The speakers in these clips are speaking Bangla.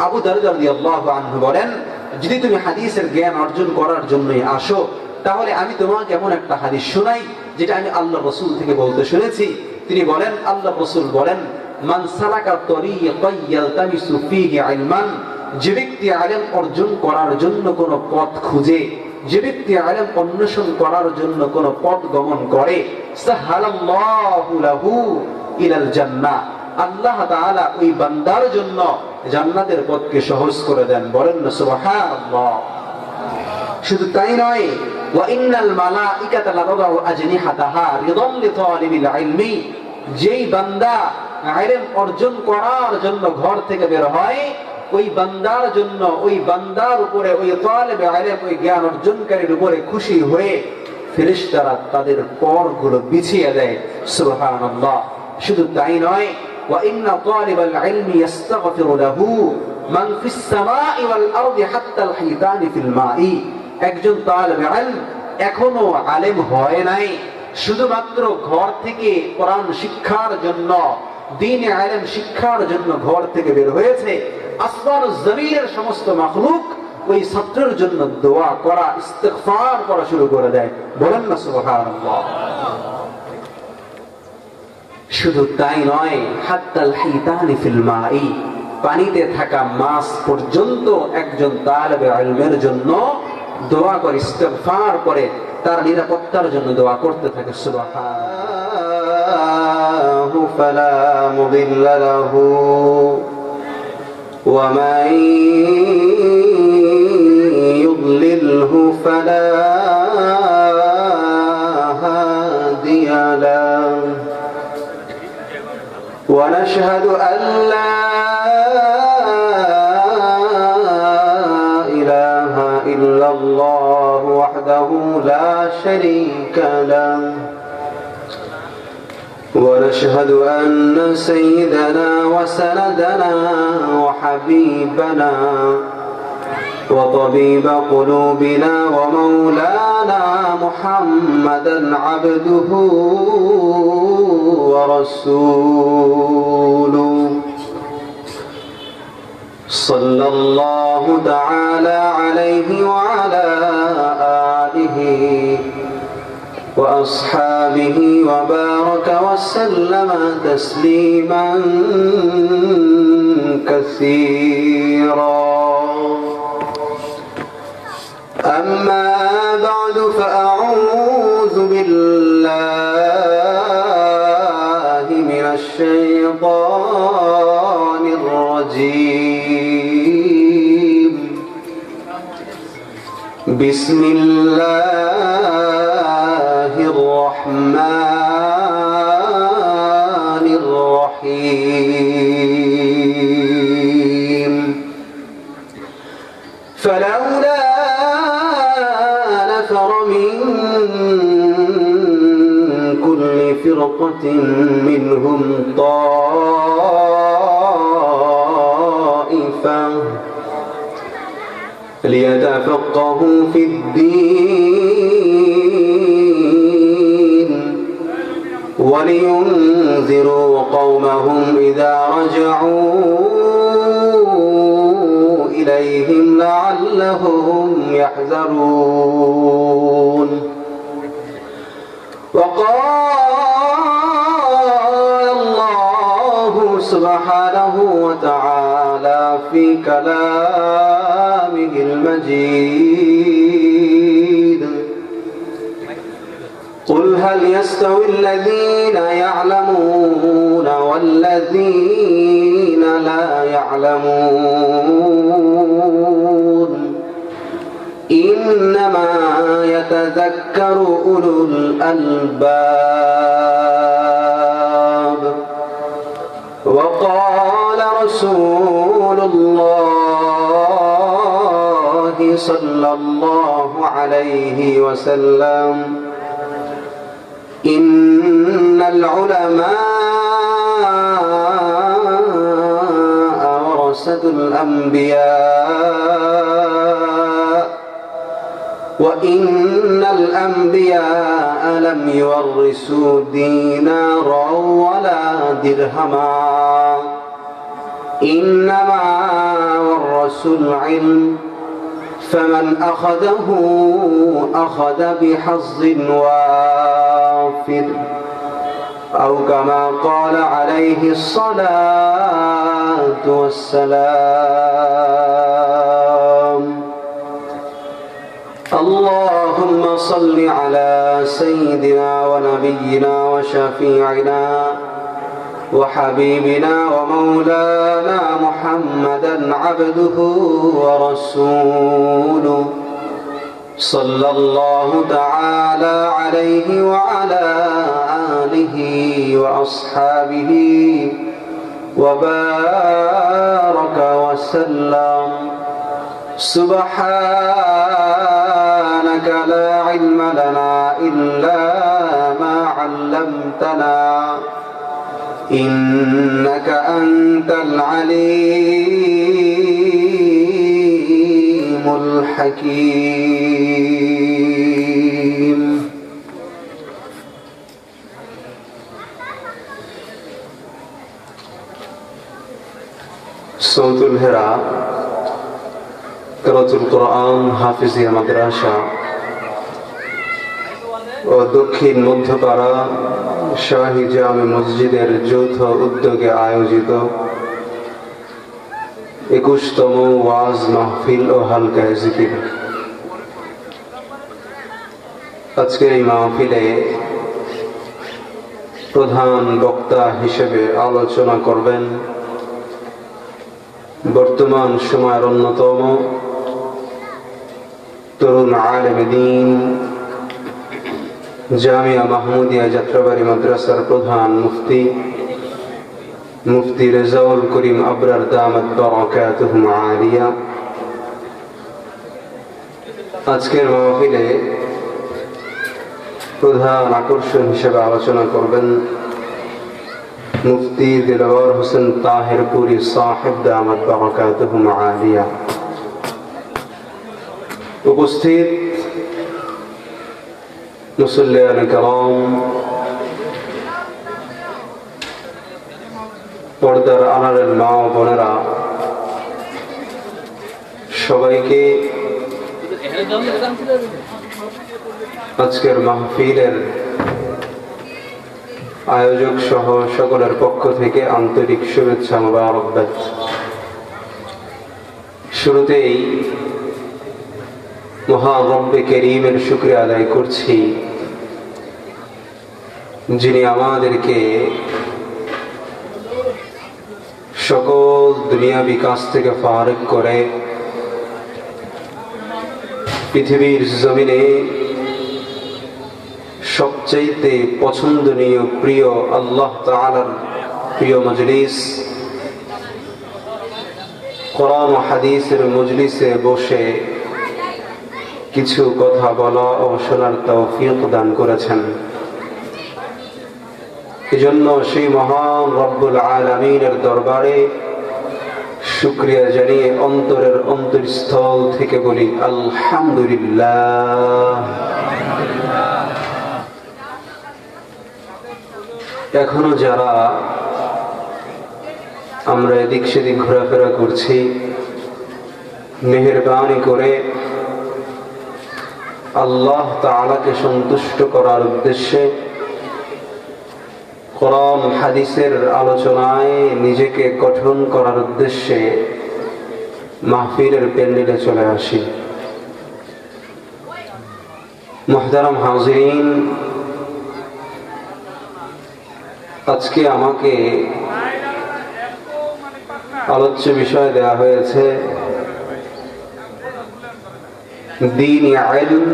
আবু দারদা রাদিয়াল্লাহু আনহু বলেন, যদি তুমি হাদিসের জ্ঞান অর্জন করার জন্যই আসো, তাহলে আমি তোমাকে এমন একটা হাদিস শোনাই যেটা আমি আল্লাহ রাসূল থেকে বলতে শুনেছি। তিনি বলেন, আল্লাহ রাসূল বলেন, মান সালাকা তরিকান ইয়ালতামিসু ফীহি ইলমান, যে ব্যক্তি ইলম অর্জন করার জন্য কোন পথ খুঁজে, যে ব্যক্তি ইলম অন্বেষণ করার জন্য কোন পথ গমন করে, সাহালাল্লাহু লাহু ইলাল জান্নাহ, আল্লাহ তাআলা ওই বান্দার জন্য জান্নাতের পথকে সহজ করে দেন। বলেন না সুবহানাল্লাহ। শুধু তাই নয়, ওয়া ইন্নাল মালাইকাতা লাতাদাউ আজনিহাতাহা রিদান লিতালিবিল ইলমি, যেই বান্দা ইলম অর্জন করার জন্য ঘর থেকে বের হয়, ওই বান্দার জন্য, ওই বান্দার উপরে, ওই তালিবে ইলম, ওই জ্ঞান অর্জনকারীর উপরে খুশি হয়ে ফেরেশতারা তাদের পরগুলো বিছিয়ে দেয়। সুবহানাল্লাহ। শুধু তাই নয়, ওয়া ইন্না তালিবাল ইলমি ইস্তাগফিরু লাহু মান ফিস সামাই ওয়াল আরদি হাত্তা আল হিতানি ফিল মাই, একজন তালিবে ইলম এখনো আলেম হয় নাই, শুধুমাত্র ঘর থেকে কোরআন শিক্ষার জন্য, দ্বীনে ইলম শিক্ষার জন্য ঘর থেকে বের হয়েছে, আসমান ও জমিনের সমস্ত মাখলুক ওই ছাত্রের জন্য দোয়া করা, ইস্তিগফার করা শুরু করে দেয়। বলেন না সুবহানাল্লাহ। শুধু তাই নয়, হাত্তাল হিতানি ফিল মাই, পানিতে থাকা মাছ পর্যন্ত একজন তালিবে ইলমের জন্য দোয়া করে, ইস্তিগফার করে, তার নিরাপত্তার জন্য দোয়া করতে থাকে। সুবহানাল্লাহ। ফালা মুদিল্লা লাহু ওয়া মান ইউদ্লিলহু ফালা হাদিয়া লাহু ওয়া নাশহাদু আল্লা الله وحده لا شريك له ونشهد أن سيدنا وسندنا وحبيبنا وطبيب قلوبنا ومولانا محمدا عبده ورسوله صلى الله تعالى عليه وعلى آله وأصحابه وبارك وسلم تسليما كثيرا. أما بعد فأعوذ بالله من الشيطان الرجيم. بسم الله الرحمن الرحيم. فلولا نفر من كل فرقة منهم طائفة ليتفقهوا في الدين ولينذروا قومهم إذا رجعوا إليهم لعلهم يحذرون. وقال الله سبحانه وتعالى في كلامه المجيد: قل هل يستوي الذين يعلمون والذين لا يعلمون إنما يتذكر أولو الألباب. وقال رسول الله صلى الله عليه وسلم: إن العلماء ورثة الأنبياء وإن الأنبياء لم يورثوا دينارا ولا درهما إنما رأس العلم فمن أخذه أخذ بحظ وافر أو كما قال عليه الصلاة والسلام اللهم صل على سيدنا ونبينا وشفيعنا وحبيبنا ومولانا محمدا عبده ورسوله صلى الله تعالى عليه وعلى آله وأصحابه وبارك وسلم سبحانك لا علم لنا إلا ما علمتنا إنك أنت العليم الحكيم সৌতুল হেরা কিরাতুল কোরআন হাফিজিয়া মাদ্রাসা ও দক্ষিণ মধ্যপাড়া শাহী জামে মসজিদের যৌথ উদ্যোগে আয়োজিত 21তম ওয়াজ মাহফিল ও হালকায়ে জিকির। আজকের এই মাহফিলে প্রধান বক্তা হিসেবে আলোচনা করবেন বর্তমান সময়ের অন্যতম তরুণ আলেমে দ্বীন জামিয়া মাহমুদিয়া যাত্রাবাড়ি মাদ্রাসার প্রধান মুফতি রেজাউল করিম আবরার দামাত বারাকাতুহুম আলিয়া। আজকের মাহফিলে প্রধান আকর্ষণ হিসেবে আলোচনা করবেন মুফতি দিলওয়ার হোসেন তাহের পুরি সাহেব দামাত বারাকাতুহুম আলিয়া। উপস্থিত মুসল্লিয়ান কিরাম, পর্দার আড়ালের মা ও বোনেরা, সবাইকে আজকের মাহফিলের আয়োজক সহ সকলের পক্ষ থেকে আন্তরিক শুভেচ্ছা মোবারকবাদ। শুরুতেই মহান রব্বে কারীমের শুকরিয়া আদায় করছি, যিনি আমাদেরকে সকল দুনিয়াবি কাজ থেকে ফারিগ করে পৃথিবীর জমিনে সবচাইতে পছন্দনীয় প্রিয় আল্লাহ তাআলার প্রিয় মজলিস কোরআন ও হাদিসের মজলিসে বসে কিছু কথা বলা ও শোনার তৌফিক দান করেছেন। এজন্য সেই মহান রব্বুল আলামিনের দরবারে শুকরিয়া জানিয়ে অন্তরের অন্তরস্থল থেকে বলি আলহামদুলিল্লাহ। এখনো যারা আমরা এদিক সেদিক ঘোরাফেরা করছি, মেহেরবানি করে আল্লাহ তাআলাকে সন্তুষ্ট করার উদ্দেশ্যে কোরআন হাদিসের আলোচনায় নিজেকে গঠন করার উদ্দেশ্যে মাহফিলের প্যান্ডেলে চলে আসি। মুহতারাম হাজিরিন, আজকে আমাকে আলোচ্য বিষয় দেয়া হয়েছে দ্বীনি ইলম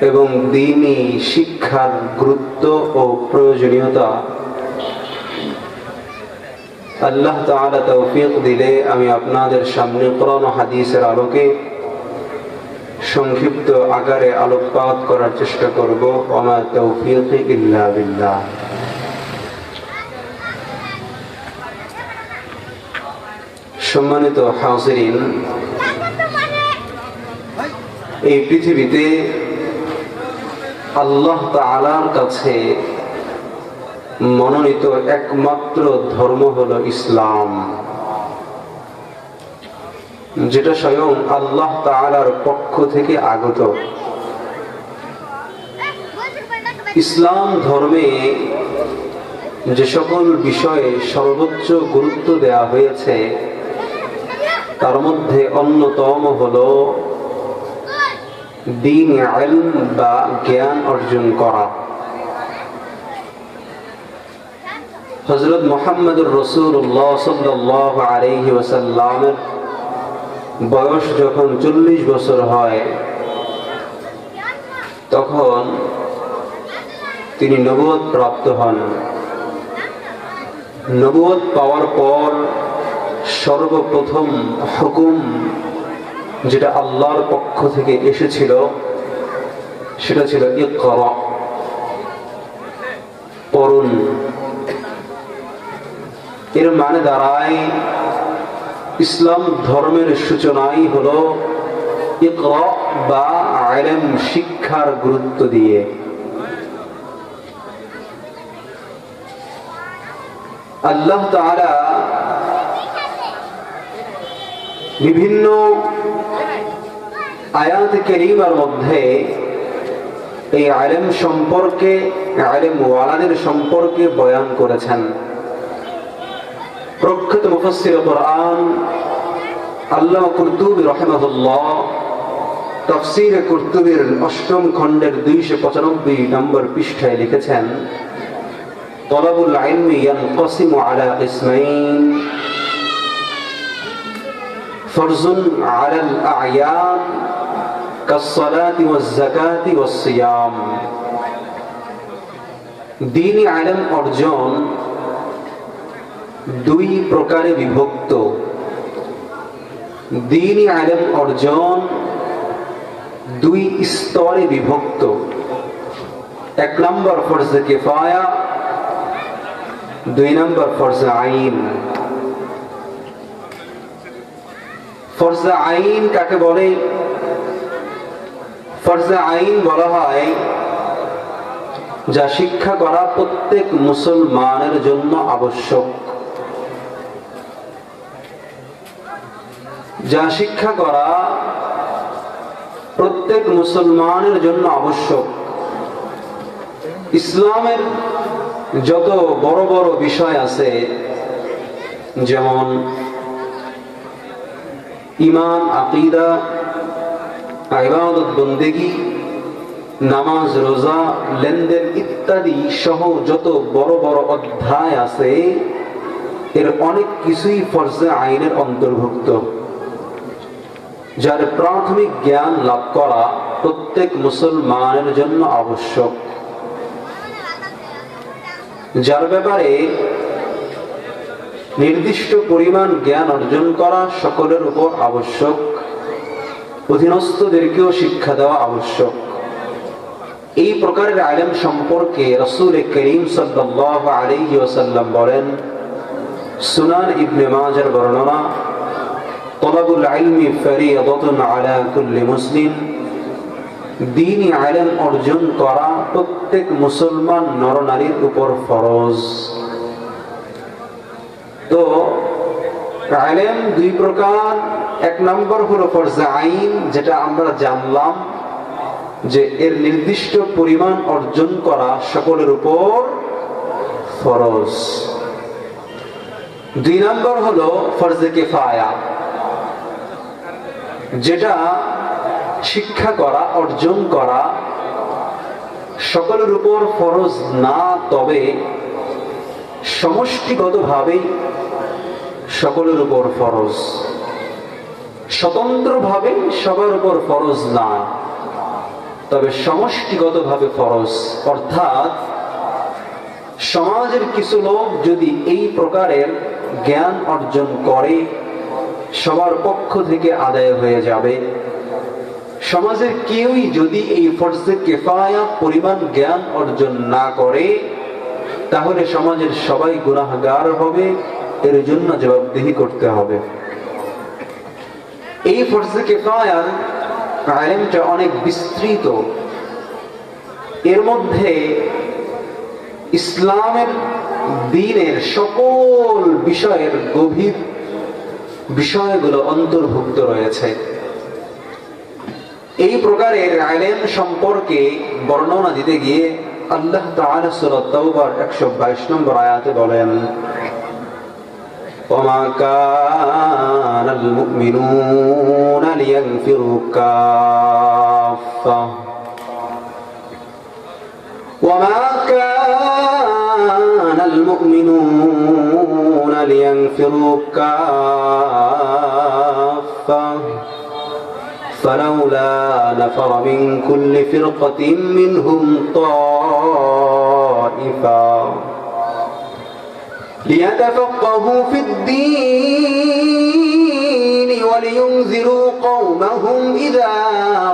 এবং দ্বীনি শিক্ষার গুরুত্ব ও প্রয়োজনীয়তা। আল্লাহ তাআলা তৌফিক দিলে আমি আপনাদের সামনে কোরআন ও হাদিসের আলোকে সংক্ষিপ্ত আকারে আলোকপাত করার চেষ্টা করব। ওয়া তৌফিক ইল্লা বিল্লাহ। সম্মানিত হাজিরিন, এই পৃথিবীতে আল্লাহ তাআলার কাছে মনোনীত একমাত্র ধর্ম হলো ইসলাম। যেটা স্বয়ং আল্লাহ তাআলার পক্ষ থেকে আগত। ইসলাম ধর্মে যে সকল বিষয়ে সর্বোচ্চ গুরুত্ব দেওয়া হয়েছে তার মধ্যে অন্যতম হলো দ্বীন ইলম বা জ্ঞান অর্জন করা। হযরত মুহাম্মদুর রাসূলুল্লাহ সাল্লাল্লাহু আলাইহি ওয়াসাল্লামের বয়স যখন 40 বছর হয় তখন তিনি নবুয়ত প্রাপ্ত হন। নবুয়ত পাওয়ার পর সর্বপ্রথম হুকুম যেটা আল্লাহর পক্ষ থেকে এসেছিল সেটা ছিল ইকরা, পড়ুন। এর মানে দাঁড়ায় ইসলাম ধর্মের সূচনাই হলো ইকরা বা ইলম শিক্ষার গুরুত্ব দিয়ে। আল্লাহ তাআলা বিভিন্ন আয়াত কারীমার মধ্যে এই ইলম সম্পর্কে, ইলম ওয়ালাদের সম্পর্কে বয়ান করেছেন। প্রখ্যাত মুফাসসির কুরআন আল্লামা কুরতুবী রাহিমাহুল্লাহ তাফসীর কুরতুবীর ৮ম খণ্ডের ২৯৫ নম্বর পৃষ্ঠায় লিখেছেন, তালাবুল ইলমি ইয়ানকাসিমু আলা কিসমাইন ফারযুন আলাল আ'য়ান কাস-সালাতি ওয়াজ-যাকাতি ওয়াস-সিয়াম। দ্বীনি ইলম অর্জন দুই প্রকারে বিভক্ত। দ্বীনি ইলম অর্জন দুই স্তরে বিভক্ত। ১ নম্বর ফরজে কিফায়া, ২ নম্বর ফরজে আইন। ফরজে আইন কাকে বলে? ফরজে আইন বলা হয় যা শিক্ষা করা প্রত্যেক মুসলমানের জন্য আবশ্যক, যা শিক্ষা করা প্রত্যেক মুসলমানের জন্য আবশ্যক। ইসলামের যত বড় বড় বিষয় আছে যেমন ঈমান, আকীদা, ইবাদত বন্দেগী, নামাজ, রোজা, লেনদেন ইত্যাদি সহ যত বড় বড় অধ্যায় আছে এর অনেক কিছুই ফরজে আইনের অন্তর্ভুক্ত, যার প্রাথমিক জ্ঞান লাভ করা প্রত্যেক মুসলমানের জন্য আবশ্যক, যার ব্যাপারে নির্দিষ্ট পরিমাণ জ্ঞান অর্জন করা সকলের উপর আবশ্যক, অধীনস্থদেরকেও শিক্ষা দেওয়া আবশ্যক। এই প্রকারের ইলম সম্পর্কে রাসূল করিম সাল্লাল্লাহু আলাইহি ওয়াসাল্লাম বলেন, সুনান ইবনে মাজার বর্ণনা, তালাবুল ইলমি ফরিয়াদাতুন আলা কুল্লি মুসলিম। দ্বীনি ইলম অর্জন করা প্রত্যেক মুসলমান নরনারীর উপর ফরজ। তো ইলম দুই প্রকার। ১ নম্বর হলো ফরজে আইন, যেটা আমরা জানলাম যে এর নির্দিষ্ট পরিমাণ অর্জন করা সকলের উপর ফরজ। ২ নম্বর হলো ফরজে কিফায়া, যেটা শিক্ষা করা, অর্জন করা সকলের উপর ফরজ না, তবে সমষ্টিগতভাবে সকলের উপর ফরজ, স্বতন্ত্রভাবে সবার উপর ফরজ না, তবে সমষ্টিগতভাবে ফরজ। অর্থাৎ সমাজের কিছু লোক যদি এই প্রকারের জ্ঞান অর্জন করে সবার পক্ষ থেকে আদায় হয়ে যাবে। সমাজের কেউই যদি এই ফরজে কিফায়া পরিমাণ জ্ঞান অর্জন না করে তাহলে সমাজের সবাই গুনাহগার হবে, এর জন্য জবাবদিহি করতে হবে। এই ফরজে কিফায়ার ইলমটা অনেক বিস্তৃত। এর মধ্যে ইসলামের দ্বীনের সকল বিষয়ের গভীর বিষয়গুলো অন্তর্ভুক্ত রয়েছে। এই প্রকারের ইলম সম্পর্কে বর্ণনা দিতে গিয়ে আল্লাহ তাআলা সূরা তাওবার 122 নম্বর আয়াতে বলেন, وما كان المؤمنون لينفروا كافة وما كان المؤمنون لينفروا كافة فلولا نفر من كل فرقة منهم طائفة ليتفقهوا في الدين ولينذروا قومهم إذا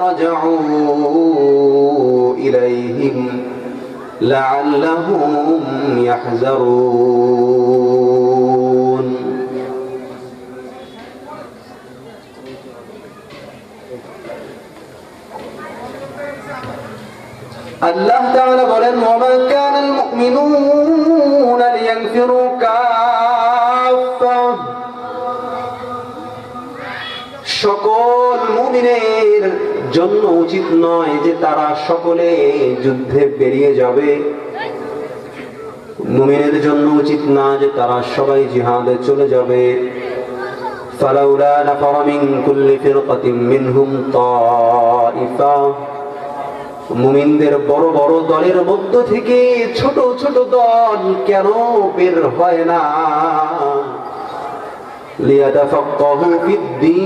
رجعوا إليهم لعلهم يحذرون। আল্লাহ তাআলা বলেন, ওয়া কানাল মুমিনুনা লিয়ানফিরু কাফা, সকল মুমিনের জন্য উচিত নয় যে তারা সকলে যুদ্ধে বেরিয়ে যাবে। মুমিনের জন্য উচিত না যে তারা সবাই জিহাদে চলে যাবে। ফালাউলা নাফারা মিন কুল্লি ফিরকাতিন মিনহুম তাইফা, মুমিনদের বড় বড় দলের মধ্য থেকে ছোট ছোট দল কেন বের হয় না? লিয়াতাফাক্কাহু ফিদ্দীন,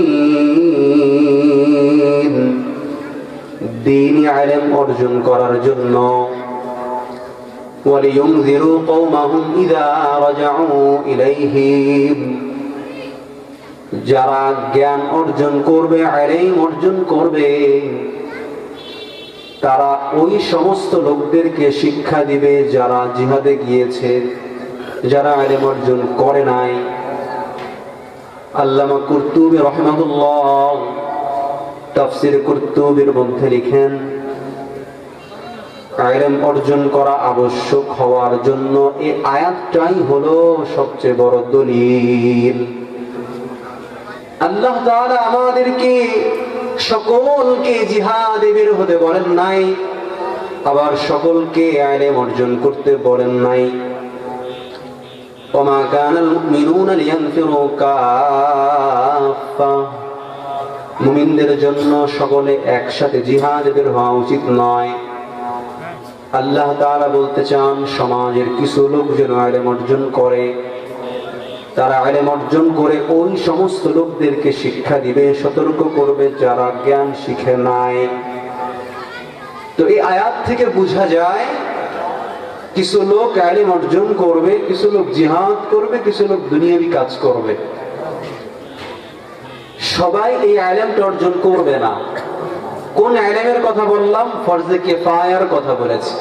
দ্বীনি ইলম অর্জন করার জন্য। ওয়ালিয়ুনযিরু কওমাহুম ইযা রাজাউ ইলাইহিম, যারা জ্ঞান অর্জন করবে, ইলম অর্জন করবে, তারা ওই সমস্ত লোকদেরকে শিক্ষা দিবে যারা জিহাদে গিয়েছে, যারা ইলম অর্জন করে নাই। আল্লামা কুরতুবী রাহিমাহুল্লাহ তাফসীর কুরতুবীর মধ্যে লিখেন, ইলম অর্জন করা আবশ্যক হওয়ার জন্য এই আয়াতটাই হলো সবচেয়ে বড় দলিল। আল্লাহ তাআলা আমাদেরকে সকলকে জিহাদে বের হতে বলেন নাই, আবার সকলকে ইলম অর্জন করতে বলেন নাই। ওমা কানাল মুমিনুনা লিয়ানফিরু কাফা, মুমিনদের জন্য সকলে একসাথে জিহাদে বের হওয়া উচিত নয়। আল্লাহ তাআলা বলতে চান, সমাজের কিছু লোক যেন ইলম অর্জন করে, তারা ইলম অর্জন করে ওই সমস্ত লোকদেরকে শিক্ষা দিবে, সতর্ক করবে যারা জ্ঞান শিখে নাই। তো এই আয়াত থেকে বোঝা যায় কিছু লোক ইলম অর্জন করবে, কিছু লোক জিহাদ করবে, কিছু লোক দুনিয়াবি কাজ করবে। সবাই এই ইলমটা অর্জন করবে না। কোন ইলমের কথা বললাম? ফরজে কিফায়ার কথা বলেছি।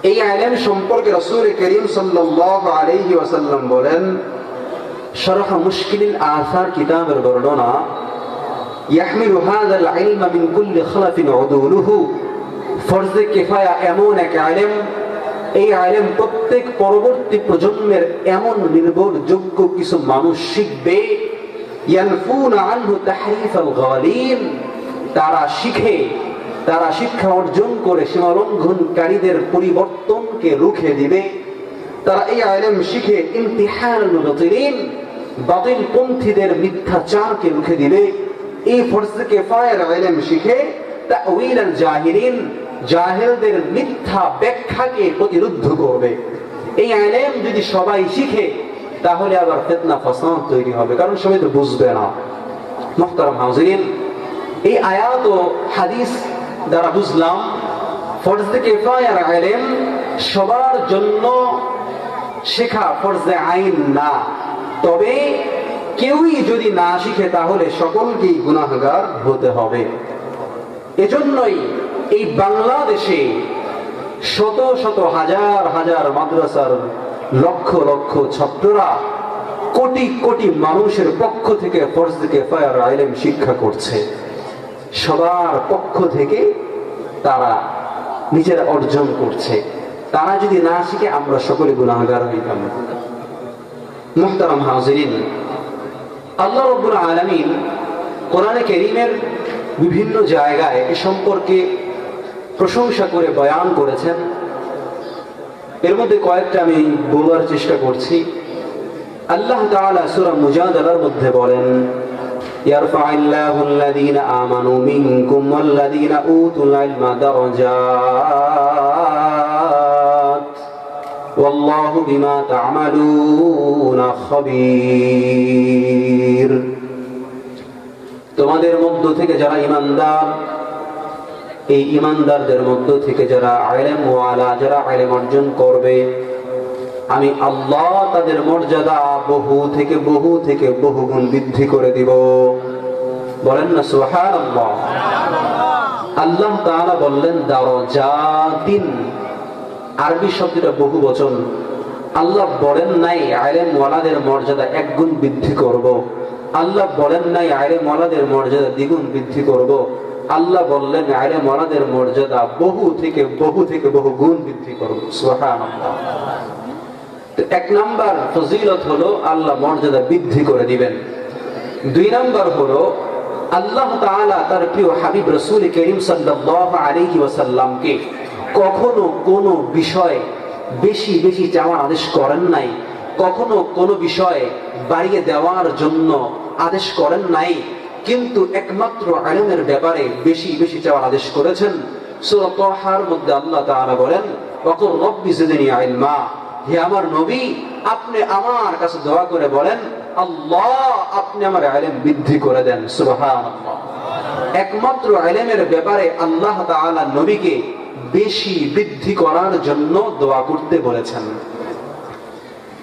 এই ইলম সম্পর্কে রাসূল করিম সাল্লাল্লাহু আলাইহি ওয়াসাল্লাম বলেন, শরহ মুশকিলিল আসার কিতাবের বর্ণনা, ইয়াহমিলু হাযাল ইলমা মিন কুল্লি খলাফিন উদুলুহু, ফরজে কিফায়া এমন এক ইলম, এই ইলম প্রত্যেক পরবর্তী প্রজন্মের এমন নির্ভরযোগ্য কিছু মানুষ শিখবে, ইয়ানফুনা আনহু তাহরিফাল গালিন, তারা শিখে, তারা শিক্ষা অর্জন করে সীমালঙ্ঘনকারীদের পরিবর্তনকে রুখে দিবে। তারা এই ইলম শিখে ইমতিহানুল মুবতিলিন, বাতিল পন্থীদের মিথ্যাচারকে রুখে দিবে। এই ফরজে কিফায়ার ইলম শিখে তা'উইলাল জাহিলিন, জাহেলদের মিথ্যা ব্যাখ্যাকে প্রতিরোধ করবে। এই ইলম যদি সবাই শিখে তাহলে আবার ফিতনা ফাসাদ তৈরি হবে, কারণ সবাই তো বুঝবে না। মুহতারাম হাজিরিন, এই আয়াত ও হাদিস দ্বারা বুঝলাম ফরজে কিফায়ার ইলম সবার জন্য শেখা ফরজে আইন না। তবে কেউই যদি না শিখে তাহলে সকলকেই গুনাহগার হতে হবে। এজন্যই এই বাংলাদেশে শত শত হাজার হাজার মাদ্রাসার লক্ষ লক্ষ ছাত্ররা কোটি কোটি মানুষের পক্ষ থেকে ফরজে কিফায়ার ইলম শিক্ষা করছে। সবার পক্ষ থেকে তারা নিজেরা অর্জন করছে। তারা যদি না শিখে আমরা সকলে গুনাহগার হইতাম। মুহতারাম হাজিরিন, আল্লাহ রাব্বুল আলামিন কোরআনে কারীমের বিভিন্ন জায়গায় এ সম্পর্কে প্রশংসা করে বয়ান করেছেন। এর মধ্যে কয়েকটা আমি বলার চেষ্টা করছি। আল্লাহ তাআলা সূরা মুজাদালার মধ্যে বলেন, ইয়ারফা'ুল্লাহু আল্লাযীনা আমানু মিনকুম ওয়াল্লাযীনা উতুল ইলমা দারাজাত ওয়াল্লাহু বিমা তা'মালুনা খাবীর। তোমাদের মধ্য থেকে যারা ঈমানদার, এই ঈমানদারদের মধ্য থেকে যারা ইলম ওয়ালা, যারা ইলম অর্জন করবে, আমি আল্লাহ তাদের মর্যাদা বহু থেকে বহু গুণ বৃদ্ধি করে দিব। বলেন না সুবহানাল্লাহ। আল্লাহ তাআলা বললেন দারাজাতিন, আরবি শব্দটা বহু বচন। আল্লাহ বলেন নাই ইলম ওয়ালাদের মর্যাদা এক গুণ বৃদ্ধি করব। আল্লাহ বলেন নাই ইলম ওয়ালাদের মর্যাদা দ্বিগুণ বৃদ্ধি করব। আল্লাহ বললেন ইলম ওয়ালাদের মর্যাদা বহু থেকে বহু গুণ বৃদ্ধি করব। সুবহানাল্লাহ। এক নাম্বার ফজিলত হলো আল্লাহ মর্যাদা বৃদ্ধি করে দিবেন। দুই নাম্বার হলো আল্লাহ তাআলা তার প্রিয় হাবিব রাসূল করিম সাল্লাল্লাহু আলাইহি ওয়াসাল্লামকে কখনো কোনো বিষয়ে বেশি চাওয়ার আদেশ করেন নাই, কখনো কোনো বিষয়ে বাড়িয়ে দেওয়ার জন্য আদেশ করেন নাই, কিন্তু একমাত্র ইলমের ব্যাপারে বেশি চাওয়ার আদেশ করেছেন। সূরা তাহার মধ্যে আল্লাহ তাআলা বলেন, ওয়াকুর রব্বি জিদনি ইলমা, হে আমার নবী আপনি আমার কাছে দোয়া করে বলেন, আল্লাহ আপনি আমার ইলম বৃদ্ধি করে দেন। সুবহানাল্লাহ। একমাত্র ইলমের ব্যাপারে আল্লাহ তাআলা নবীকে বেশি বৃদ্ধি করার জন্য দোয়া করতে বলেছেন।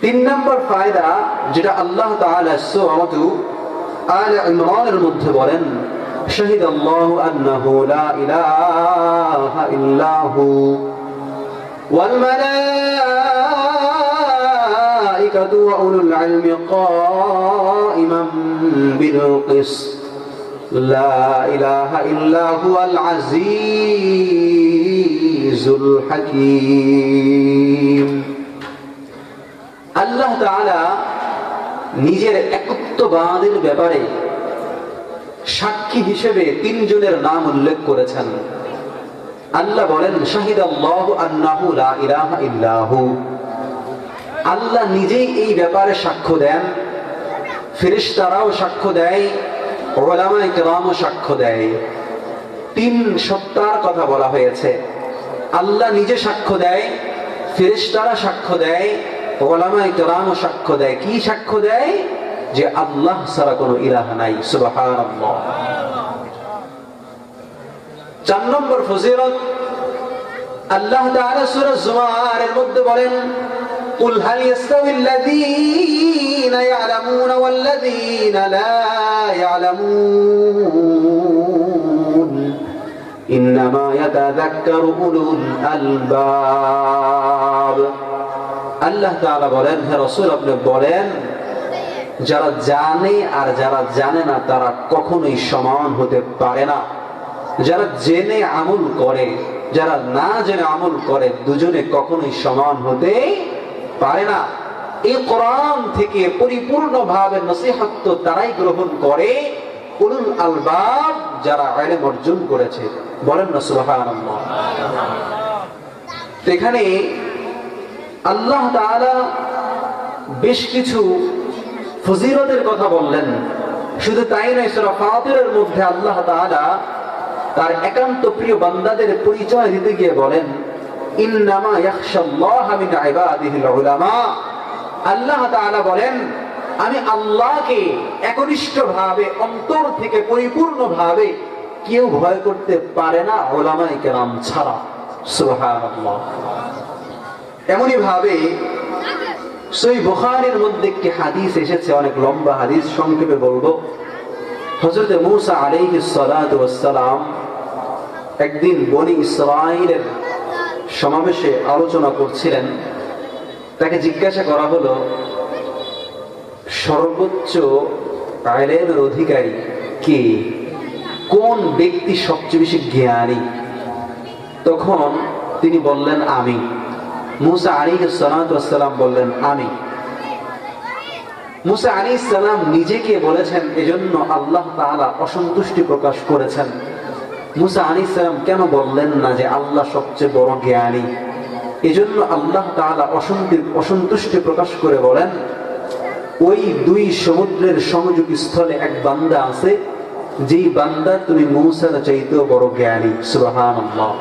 তিন নম্বর ফায়দা যেটা আল্লাহ তাআলা সূরা আলে ইমরানের মধ্যে বলেন, শাহিদাল্লাহু আন্নাহু লা ইলাহা ইল্লাহু ওয়াল মালাইকাতু ওয়া উলুল ইলমি কাইমান বিল কিসত লা ইলাহা ইল্লা হুয়াল আজিজুল হাকীম। আল্লাহ তাআলা নিজের একত্ববাদের ব্যাপারে সাক্ষী হিসেবে তিনজনের নাম উল্লেখ করেছেন। আল্লাহ বলেন, শাহিদাল্লাহু আন্নাহু লা ইলাহা ইল্লাহু, আল্লাহ নিজেই এই ব্যাপারে সাক্ষ্য দেন, ফেরেশতারাও সাক্ষ্য দেয়, উলামায়ে কেরামও সাক্ষ্য দেয়। তিন সত্তার কথা বলা হয়েছে। আল্লাহ নিজে সাক্ষ্য দেয়, ফেরেশতারা সাক্ষ্য দেয়, উলামায়ে কেরামও সাক্ষ্য দেয়। কি সাক্ষ্য দেয়? যে আল্লাহ ছাড়া কোনো ইলাহ নাই। সুবহানাল্লাহ। চার নম্বর ফজিলত আল্লাহ তাআলা সূরা জুমারের মধ্যে বলেন, কুল হাল ইয়াস্তাবিল্লাযীনা ইয়ালামুনা ওয়াল্লাযীনা লা ইয়ালামুন ইন্নামা ইয়াতাযাক্কারু উলুল আলবাব। আল্লাহ তাআলা বলেন, হে রাসূল আপনি বলেন, যারা জানে আর যারা জানে না তারা কখনোই সমান হতে পারে না। যারা জেনে আমল করে, যারা না জেনে আমল করে, দুজনে কখনোই সমান হতে পারে না। এই কোরআন থেকে পরিপূর্ণভাবে নসিহত তো তারাই গ্রহণ করে উলুল আলবাব, যারা ইলম অর্জন করেছে। বলেন না সুবহানাল্লাহ। এখানে আল্লাহ তাআলা বেশ কিছু ফজিলতের কথা বললেন। শুধু তাই নয়, সূরা ফাতিরের মধ্যে আল্লাহ তাআলা তার একান্ত প্রিয় বান্দাদের পরিচয় দিতে গিয়ে বলেন, ইন্নামা ইয়াখশাল্লাহা মিন ইবাদিহিল উলামা। আল্লাহ তাআলা বলেন, আমি আল্লাহকে একনিষ্ঠভাবে অন্তর থেকে পরিপূর্ণভাবে কেউ ভয় করতে পারে না উলামায়ে কেরাম ছাড়া। সুবহানাল্লাহ। এমনি ভাবে সহিহ বুখারীর মধ্যে একটি হাদিস এসেছে, অনেক লম্বা হাদিস, সংক্ষেপে বলবো। হযরত মূসা আলাইহিস সালাতু ওয়াস সালাম একদিন বনি ইসরাঈলের সমাবেশে আলোচনা করছিলেন। তাকে জিজ্ঞাসা করা হলো, সর্বোচ্চ ইলমের অধিকারী কে? কোন ব্যক্তি সবচেয়ে বেশি জ্ঞানী? তখন তিনি বললেন, আমি। মূসা আলাইহিস সালাতু ওয়াস সালাম বললেন, আমি। মুসা আলাইহিস সালাম নিজেকে বলেছেন, এজন্য আল্লাহ তাআলা অসন্তুষ্টি প্রকাশ করেছেন। মুসা আলাইহিস সালাম কেন বললেন না যে আল্লাহ সবচেয়ে বড় জ্ঞানী? এজন্য আল্লাহ তাআলা অসন্তুষ্টি প্রকাশ করে বলেন, ওই দুই সমুদ্রের সংযোগ স্থলে এক বান্দা আছে, যেই বান্দা তুমি মুসার চাইতেও বড় জ্ঞানী। সুবহানাল্লাহ।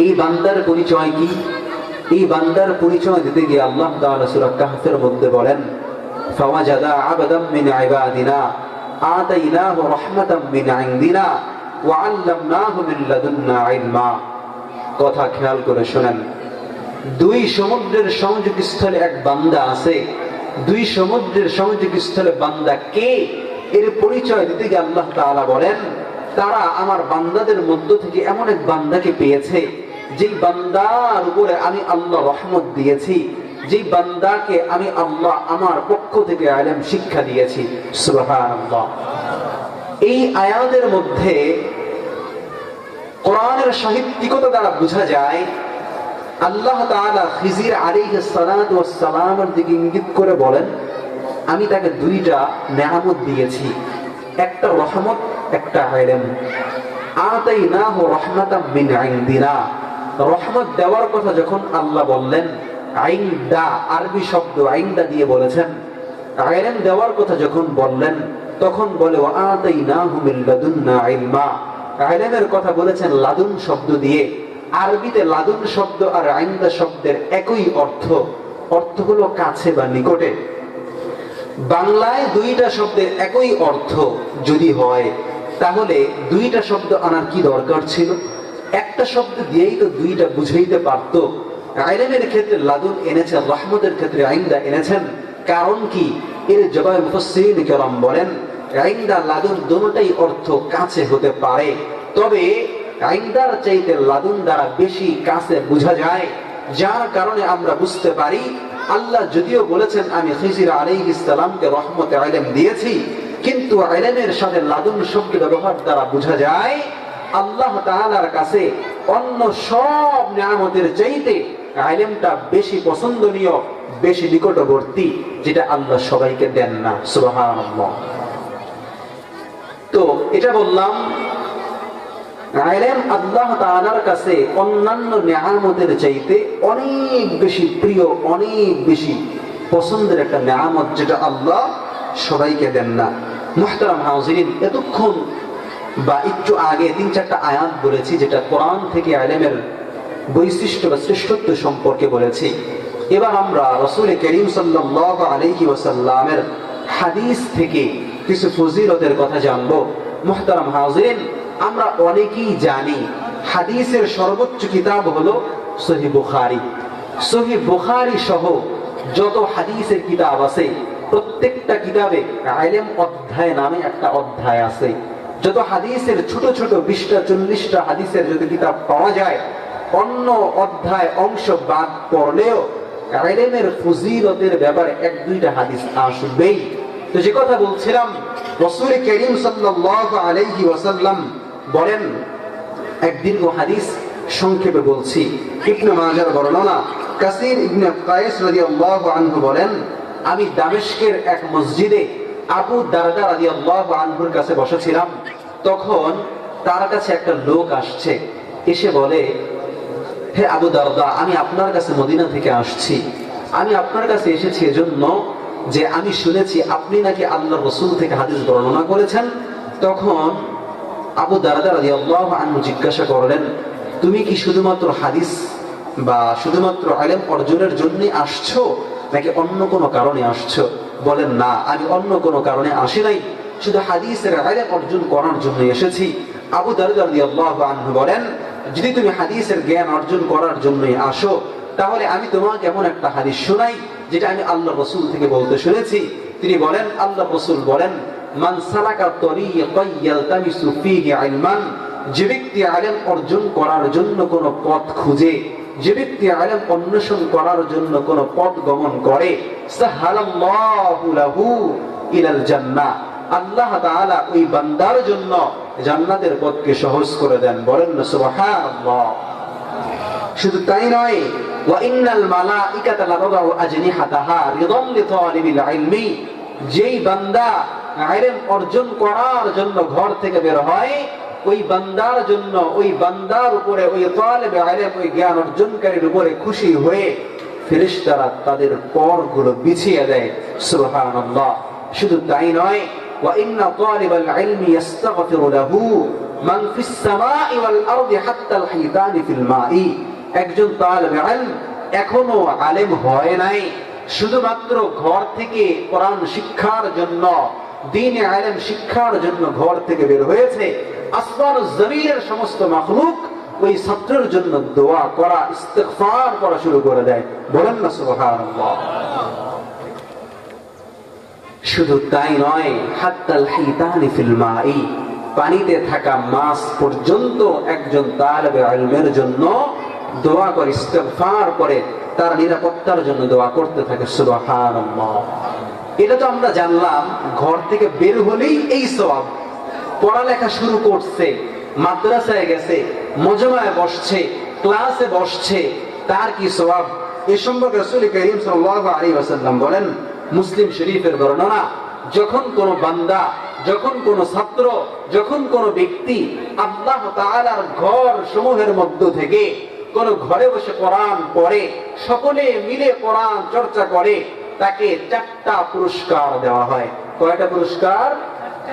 এই বান্দার পরিচয় কি? এই বান্দার পরিচয় দিতে গিয়ে আল্লাহ তাআলা সূরা কাহফের মধ্যে বলেন, ফাওয়াজাদা আবদাম মিন ইবাদিনা আতাইনাহু রাহমাতাম মিন ইনদিনা ওয়া আল্লামনাহু মিন লাদুন্না ইলমা। কথা খেয়াল করে শুনেন, দুই সমুদ্রের সংযোগ স্থলে এক বান্দা আছে। দুই সমুদ্রের সংযোগ স্থলে বান্দা কে, এর পরিচয় দিতে গিয়ে আল্লাহ তাআলা বলেন, তারা আমার বান্দাদের মধ্য থেকে এমন এক বান্দাকে পেয়েছে, যেই বান্দার উপরে আমি আল্লাহ রহমত দিয়েছি, যেই বান্দাকে আমি আল্লাহ আমার পক্ষ থেকে ইলম শিক্ষা দিয়েছি। সুবহানাল্লাহ। এই আয়াতের মধ্যে কোরআনের সাহিত্যিকতা দ্বারা বোঝা যায়, আল্লাহ তাআলা খিজির আলাইহিস সালাতু ওয়াস সালামের দিকে ইঙ্গিত করে বলেন, আমি তাকে দুইটা নেয়ামত দিয়েছি, একটা রহমত, একটা ইলম। আতাইনাহু রাহমাতাম মিন ইনদিনা। রহমত দেওয়ার কথা যখন আল্লাহ বললেন, আইনদা আরবি শব্দ আইনদা দিয়ে বলেছেন। ইলম দেওয়ার কথা যখন বললেন, তখন বলে ওয়া আতাইনাহু মিন লাদুন্না ইলমা। ইলমের কথা বলেছেন লাদুন শব্দ দিয়ে। আরবিতে লাদুন শব্দ আর আইনদা শব্দের একই অর্থ, অর্থ হলো কাছে বা নিকটে। বাংলায় দুইটা শব্দের একই অর্থ যদি হয়, তাহলে দুইটা শব্দ আনার কি দরকার ছিল? একটা শব্দ দিয়েই তো দুইটা বুঝাইতে পারত। ইলমের ক্ষেত্রে লাদুন এনেছেন, রহমতের ক্ষেত্রে আইনদা এনেছেন। কারণ কি? এর জবাবে মুফাসসিরিন কেরাম বলেন, আইনদা লাদুন দুটোটাই অর্থ কাছে হতে পারে, তবে আইনদার চাইতে লাদুন দ্বারা বেশি কাছে বোঝা যায়। যার কারণে আমরা বুঝতে পারি, আল্লাহ যদিও বলেছেন আমি খিজির আলাইহিস সালামকে রহমতে ইলম দিয়েছি, কিন্তু ইলমের সাথে লাদুন শব্দ ব্যবহার দ্বারা বোঝা যায় আল্লাহ তাআলার কাছে অন্য সব নিয়ামতের চাইতে ইলমটা বেশি পছন্দনীয়, বেশি নিকটবর্তী, যেটা আল্লাহ সবাইকে দেন না। সুবহানাল্লাহ। তো এটা বললাম, ইলম আল্লাহ তাআলার কাছে অন্যান্য নিয়ামতের চাইতে অনেক বেশি প্রিয়, অনেক বেশি পছন্দের একটা নিয়ামত, যেটা আল্লাহ সবাইকে দেন না। মুহতারাম হাজিরিন, এতক্ষণ বা একটু আগে ৩-৪টা আয়াত বলেছি, যেটা কোরআন থেকে ইলমের বৈশিষ্ট্য বা শ্রেষ্ঠত্ব সম্পর্কে বলেছি। এবার আমরা রাসূল করিম সাল্লাল্লাহু আলাইহি ওয়াসাল্লামের হাদিস থেকে কিছু ফজিলতের কথা জানবো। মুহতারাম হাজিরিন, আমরা অনেকেই জানি হাদিসের সর্বোচ্চ কিতাব হলো সহিহ বুখারী। সহিহ বুখারী সহ যত হাদিসের কিতাব আছে, প্রত্যেকটা কিতাবে ইলম অধ্যায় নামে একটা অধ্যায় আছে। যত হাদিসের ছোট ছোট 20টা 40টা হাদিসের যদি কিতাব পাওয়া যায়, অন্য অধ্যায় অংশ বাদ পড়লেও ইলমের ফজিলতের ব্যাপারে 1-2টা হাদিস আসবেই। তো যে কথা বলছিলাম, রাসূল করিম সাল্লাল্লাহু আলাইহি ওয়াসাল্লাম বলেন, এক দীর্ঘ হাদিস সংক্ষেপে বলছি। ইবনে মাজার বর্ণনা, কাসির ইবনে কায়েস রাদিয়াল্লাহু আনহু বলেন, আমি দামেস্কের এক মসজিদে আবু দারদা রাদিয়াল্লাহু আনহুর কাছে বসেছিলাম। তখন তার কাছে একটা লোক আসছে, এসে বলে, হে আবু দারদা, আমি আপনার কাছে মদিনা থেকে আসছি। আমি আপনার কাছে এসেছি এজন্য যে আমি শুনেছি আপনি নাকি আল্লাহর রাসূল থেকে হাদিস বর্ণনা করেছেন। তখন আবু দারদা রাদিয়াল্লাহু আনহু জিজ্ঞাসা করলেন, তুমি কি শুধুমাত্র হাদিস বা শুধুমাত্র ইলম অর্জনের জন্য আসছো, নাকি অন্য কোনো কারণে আসছো? বলেন, না, আমি অন্য কোনো কারণে আসি নাই, শুধু হাদিসের ইলম অর্জন করার জন্য এসেছি। আবু দারদা রাদিয়াল্লাহু আনহু বলেন, যদি তুমি হাদিসের জ্ঞান অর্জন করার জন্যই আসো, তাহলে আমি তোমাকে এমন একটা হাদিস শোনাই, যেটা আমি আল্লাহর রাসূল থেকে বলতে শুনেছি। তিনি বলেন, আল্লাহর রাসূল বলেন, মান সালাকা তরিকান ইয়ালতামিসু ফীহি ইলমান, যে ব্যক্তি ইলম অর্জন করার জন্য কোন পথ খুঁজে, যে ব্যক্তি ইলম অন্বেষণ করার জন্য কোন পথ গমন করে, সাহালাল্লাহু লাহু ইলাল জান্নাহ, আল্লাহ তাআলা ওই বান্দার জন্য জান্নাতের পথকে সহজ করে দেন। বলেন না সুবহানাল্লাহ। শুধু তাই নয়, ওয়া ইন্নাল মালাইকাতা লাতাদাউ আজনিহাতাহা রিদান লিতালিবিল ইলমি, যেই বান্দা ইলম অর্জন করার জন্য ঘর থেকে বের হয়, ওই বান্দার জন্য, ওই বান্দার উপরে, ওই তালিব ইলম, ওই জ্ঞান অর্জনকারীর উপরে খুশি হয়ে ফেরেশতারা তাদের পরগুলো বিছিয়ে দেয়। সুবহানাল্লাহ। শুধু তাই নয়, ওয়া ইন্না তালিবাল ইলমি ইস্তাগফিরু লাহু মান ফিস সামাই ওয়াল আরদি হাত্তা আল হিতানি ফিল মাই। একজন তালিব ইলম এখনো আলেম হয় নাই, শুধুমাত্র ঘর থেকে কোরআন শিক্ষার জন্য, দ্বীন ইলম শিক্ষার জন্য ঘর থেকে বের হয়েছে, আসমান ও জমিনের সমস্ত মাখলুক ওই ছাত্রের জন্য দোয়া করা, ইস্তিগফার করা শুরু করে দেয়। বলেন না সুবহানাল্লাহ। শুধু তাই নয়, হাত্তাল হিতানি ফিল মাই, পানিতে থাকা মাছ পর্যন্ত একজন তালিবে ইলমের জন্য দোয়া করে, ইস্তিগফার করে, তার নিরাপত্তার জন্য দোয়া করতে থাকে। সুবহানাল্লাহ। এটা তো আমরা জানলাম ঘর থেকে বের হলেই এই সওয়াব। পড়ালেখা শুরু করছে, মাদ্রাসায় গেছে, মজমায় বসছে, ক্লাসে বসছে, তার কি সওয়াব? এ সম্পর্কে রাসূল কারীম সাল্লাল্লাহু আলাইহি ওয়াসাল্লাম বলেন, মুসলিম শরীফের বর্ণনা, যখন কোন বান্দা, যখন কোন ছাত্র, যখন কোন ব্যক্তি আল্লাহ তাআলার ঘর সমূহের মধ্য থেকে কোন ঘরে বসে কোরআন পড়ে, সকলে মিলে কোরআন চর্চা করে, তাকে 4টা পুরস্কার দেওয়া হয়। কয়টা পুরস্কার?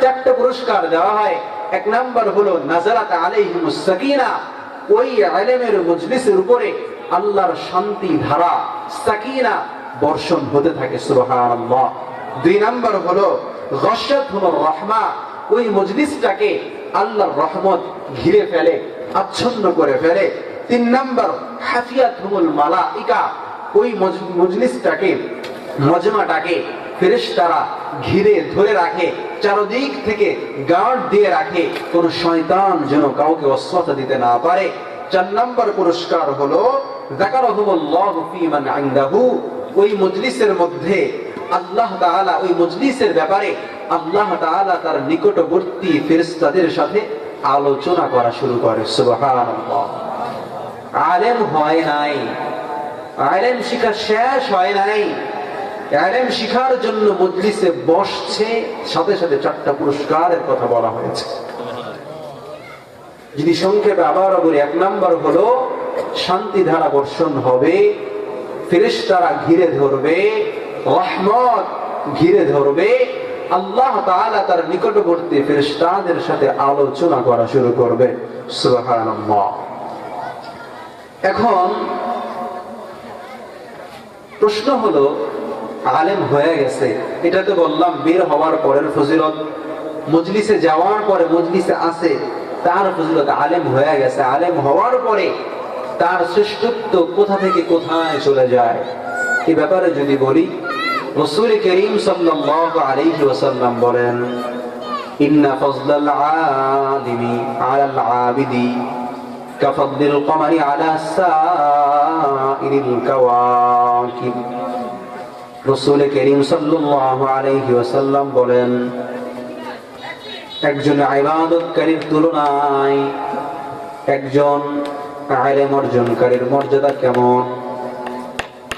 4টা পুরস্কার দেওয়া হয়। এক নাম্বার হলো নাযালাত আলাইহিমুস সাকিনা, ওই ইলমের মজলিসের উপরে আল্লাহর শান্তি ধারা, সাকিনা বর্ষণ হতে থাকে। সুবহানাল্লাহ। 2 নাম্বার হলো গাশাতুর রাহমা, ওই মজলিসটাকে আল্লাহর রহমত ঘিরে ফেলে, আচ্ছন্ন করে ফেলে। 3 নাম্বার হাফিয়াতুল মালাইকা, ওই মজলিসটাকে, মজমাটাকে ফেরেশতারা ঘিরে ধরে রাখে, চারদিক থেকে গার্ড দিয়ে রাখে, কোন শয়তান যেন কাউকে অস্ত্র দিতে না পারে। 4 নাম্বার পুরস্কার হলো যাকারাহুমুল্লাহু ফী মান ইনদাহু, ওই মজলিসের মধ্যে আল্লাহ তাআলা, ওই মজলিসের ব্যাপারে আল্লাহ তাআলা তার নিকটবর্তী ফেরেশতাদের সাথে আলোচনা করা শুরু করে। সুবহানাল্লাহ। আলেম হয় নাই, ইলম শিক্ষা শেষ হয় নাই, ইলম শিখার জন্য মজলিসে বসছে, সাথে সাথে 4টা পুরস্কারের কথা বলা হয়েছে। যদি সংক্ষেপে আবার বলি, 1 নাম্বার হলো শান্তি ধারা বর্ষণ হবে, ফেরেশতারা ঘিরে ধরবে, রহমত ঘিরে ধরবে, আল্লাহ তাআলা তার নিকটবর্তী ফেরেশতাদের সাথে আলোচনা করা শুরু করবে। সুবহানাল্লাহ। এখন প্রশ্ন হলো, আলেম হয়ে গেছে, এটা তো বললাম বের হওয়ার পরের ফজিলত, মজলিসে যাওয়ার পরে, মজলিসে আছে তার ফজিলত। আলেম হয়ে গেছে, আলেম হওয়ার পরে তার শ্রেষ্ঠত্ব কোথা থেকে কোথায় চলে যায়, এই ব্যাপারে যদি বলি, রাসূল কারীম সাল্লাল্লাহু আলাইহি ওয়াসাল্লাম বলেন, ইন্না ফাজলাল আলিমি আলাল আবিদি কাফাদলিল কমারি আলা সাইরিল কাওয়াকিব। রাসূল কারীম সাল্লাল্লাহু আলাইহি ওয়াসাল্লাম বলেন, একজন ইবাদতকারীর তুলনায় একজন ইলম অর্জনকারীর মর্যাদা কেমন?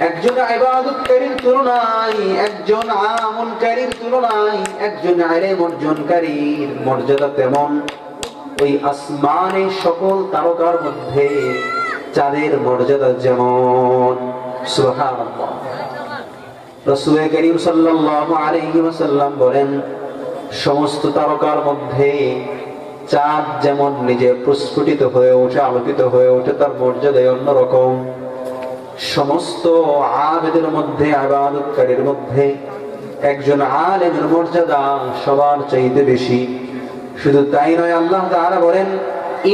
একজন ইবাদতকারীর তুলনায়, একজন আমলকারীর তুলনায় একজন ইলম অর্জনকারীর মর্যাদা তেমন। ওই আসমানে সকল তারকার মধ্যে চাঁদের মর্যাদা যেমন। সুবহানাল্লাহ। রাসূল কারীম সাল্লাল্লাহু আলাইহি ওয়াসাল্লাম বলেন, সমস্ত তারকার মধ্যে চাঁদ যেমন নিজে প্রস্ফুটিত হয়ে ওঠে, আলোকিত হয়ে ওঠে, তার মর্যাদা অন্যরকম। সমস্ত আবেদের মধ্যে, ইবাদতকারীর মধ্যে একজন আলেমের মর্যাদা সবার চাইতে বেশি। শুধু তাই নয়, আল্লাহ তাআলা বলেন,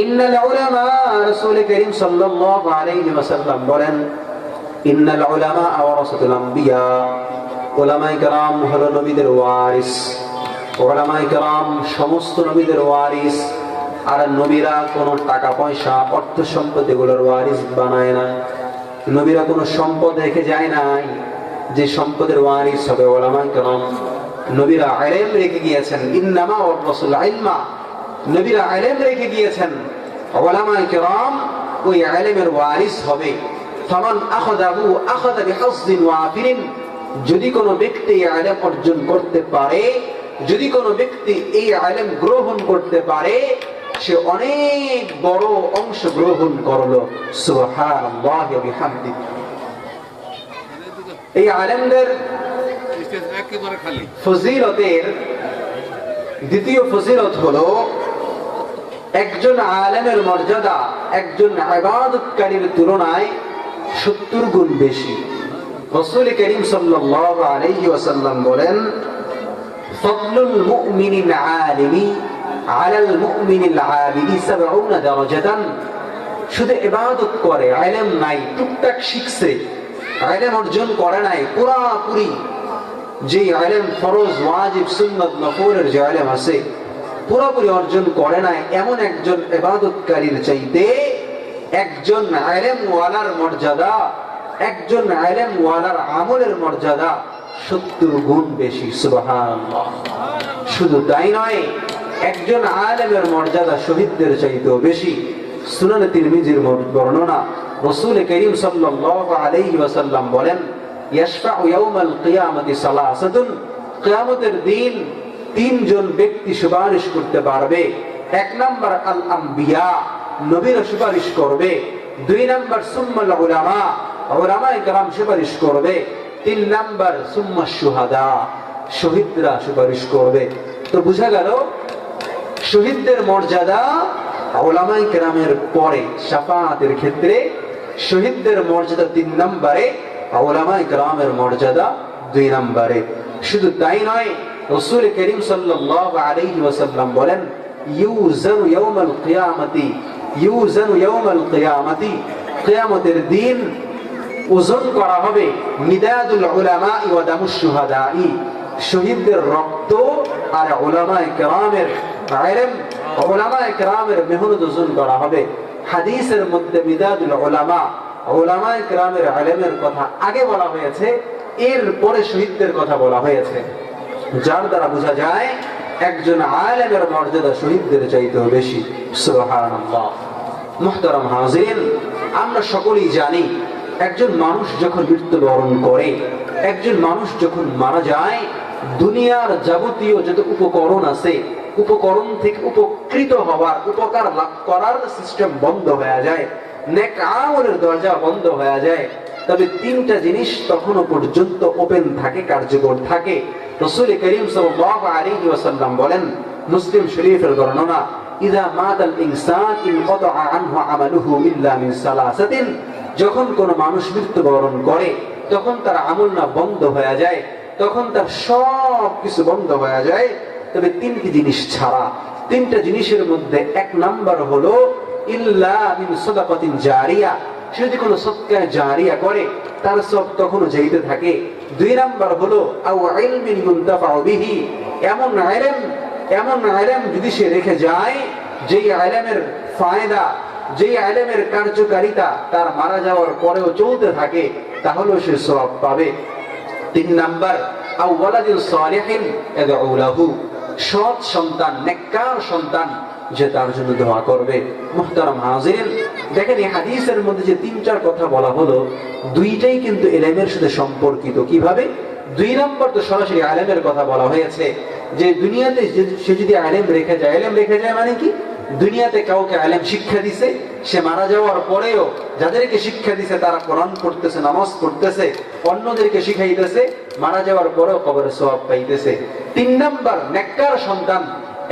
ইন্নাল উলামা, রাসূল কারীম সাল্লাল্লাহু আলাইহি ওয়াসাল্লাম বলেন, ইন্নাল উলামা ওয়ারাসাতুল আম্বিয়া, উলামায়ে কেরাম হলো নবীদের ওয়ারিস। উলামায়ে কেরাম সমস্ত নবীদের ওয়ারিস। আর নবীরা কোনো টাকা পয়সা, অর্থ সম্পদ এগুলোর ওয়ারিস বানায় না। নবীরা কোনো সম্পদ রেখে যায় নাই যে সম্পদের ওয়ারিস হবে উলামায়ে কেরাম। নবীরা ইলম রেখে গিয়েছেন, ইন্নামা ওয়ারাসাল ইলমা, নবীরা ইলম রেখে গিয়েছেন। উলামায়ে কেরাম ওই ইলমের ওয়ারিস হবে। ফামান আখাযাহু আখাযা বিহাজ্জিন ওয়াফিরিন, যদি কোনো ব্যক্তি ইলম অর্জন করতে পারে, যদি কোনো ব্যক্তি এই ইলম গ্রহণ করতে পারে, সে অনেক বড় অংশ গ্রহণ করলো। সুবহানাল্লাহি ওয়া বিহামদিহি। এই ইলমদের ফজিলতের দ্বিতীয় ফজিলত হলো, একজন আলেমের মর্যাদা একজন ইবাদতকারীর তুলনায় 70 গুণ বেশি। রাসূল করিম সাল্লাল্লাহু আলাইহি ওয়াসাল্লাম বলেন, ফাদলুল মুমিনিল আলিমি আলাল মুমিনিল আবিদি 70 দারাজাতান। শুধু ইবাদত করে, ইলম নাই, টুকটাক শিখছে, ইলম অর্জন করে নাই, পুরাপুরি যে ইলম ফরজ ওয়াজিব সুন্নাত নফলের যে ইলম আছে পুরোপুরি অর্জন করে নাই, এমন একজন ইবাদতকারীর চাইতে একজন ইলমওয়ালার মর্যাদা, একজন ইলমওয়ালার আমলের মর্যাদা 70 গুণ বেশি। সুবহানাল্লাহ। শুধু তাই নয়, একজন আলেমের মর্যাদা শহীদদের চাইতেও বেশি। সুনান তিরমিজির বর্ণনা, রাসূল করিম সাল্লাল্লাহু আলাইহি ওয়াসাল্লাম বলেন, ইয়াশফাউ ইয়াউমাল কিয়ামতি সালাসাতুন, কিয়ামতের দিন 3 জন ব্যক্তি সুপারিশ করতে পারবে। 1 নাম্বার আল আম্বিয়া, নবীরা সুপারিশ করবে। 2 নাম্বার সুম্মাল উলামা, উলামায়ে কেরাম সুপারিশ করবে। 3 নাম্বার সুম্মা শুহাদা, শহীদরা সুপারিশ করবে। তো বুঝা গেল শহীদদের মর্যাদা উলামায়ে কেরামের পরে শাফাআতের ক্ষেত্রে শহীদদের মর্যাদা 3 নম্বরে, উলামায়ে কেরামের মর্যাদা 2 নম্বরে। শুধু তাই নয়, রাসূল করিম সাল্লাল্লাহু আলাইহি ওয়াসাল্লাম বলেন, ইউজানু ইয়াউমাল কিয়ামতি, ইউজানু ইয়াউমাল কিয়ামতি, কিয়ামতের দিন ওজন করা হবে মিদাদুল উলামা ওয়া দামুশ শুহাদাই, শহীদদের রক্ত আর উলামায়ে কেরামের ইলম, উলামায়ে কেরামের মেহনত ওজন করা হবে। হাদিসের মধ্যে মিদাদুল উলামা, উলামায়ে কেরামের ইলমের কথা আগে বলা হয়েছে, এরপরে শহীদদের কথা বলা হয়েছে, যার দ্বারা বোঝা যায় একজন আলেমের মর্যাদা শহীদদের চাইতেও বেশি। সুবহানাল্লাহ। মুহতারাম হাজিরিন, আমরা সকলেই জানি একজন মানুষ যখন মৃত্যুবরণ করে, একজন মানুষ যখন মারা যায়, দুনিয়ার যাবতীয় যত উপকরণ আছে, উপকরণ থেকে উপকৃত হওয়ার, উপকার লাভ করার সিস্টেম বন্ধ হয়ে যায়, নেক আমলের দরজা বন্ধ হয়ে যায়। তবে 3টা জিনিস তখনও পর্যন্ত ওপেন থাকে, কার্যকর থাকে। রাসূল করিম সাল্লাল্লাহু আলাইহি ওয়াসাল্লাম বলেন, মুসলিম শরীফের বর্ণনা, ইযা মাতাল ইনসান ইনকাতা আনহু আমালুহু ইল্লা মিন সালাসাতিন, যখন কোন মানুষ মৃত্যুবরণ করে তখন তার আমলনামা বন্ধ হয়ে যায়, তখন তার সব কিছু বন্ধ হয়ে যায়, তবে 3টি জিনিস ছাড়া। 3টা জিনিসের মধ্যে 1 নাম্বার হলো ইল্লা মিন সাদাকাতিন জারিয়া, সে যদি কোনো সদকা জারিয়া করে তার সব তখনও যাইতে থাকে। 2 নাম্বার হলো আও ইলমিন ইউনতাফাউ বিহি, এমন ইলম যদি সে রেখে যায়, যে ইলমের ফায়দা, যে ইলমের কার্যকারিতা তার মারা যাওয়ার পরেও চলতে থাকে, তাহলে সে সওয়াব পাবে। 3 নাম্বার আও ওয়ালাদিন সালিহিন ইয়াদউ লাহু, সৎ সন্তান, নেককার সন্তান যে তার জন্য দোয়া করবে। মুহতারাম হাজিরিন, দেখেন এই হাদিসের মধ্যে যে 3টার কথা বলা হলো, 2টাই কিন্তু ইলমের সাথে সম্পর্কিত। কিভাবে? 2 নাম্বার তো সরাসরি ইলমের কথা বলা হয়েছে, যে দুনিয়াতে সে যদি ইলম রেখে যায়, ইলম রেখে যায় মানে কি? দুনিয়াতে কাউকে ইলম শিক্ষা দিছে, সে মারা যাওয়ার পরেও যাদেরকে শিক্ষা দিছে তারা কোরআন পড়তেছে, নামাজ পড়তেছে, অন্যদেরকে শিখাইতেছে, মারা যাওয়ার পরেও কবরে সওয়াব পাইতেছে। 3 নাম্বার নেককার সন্তান,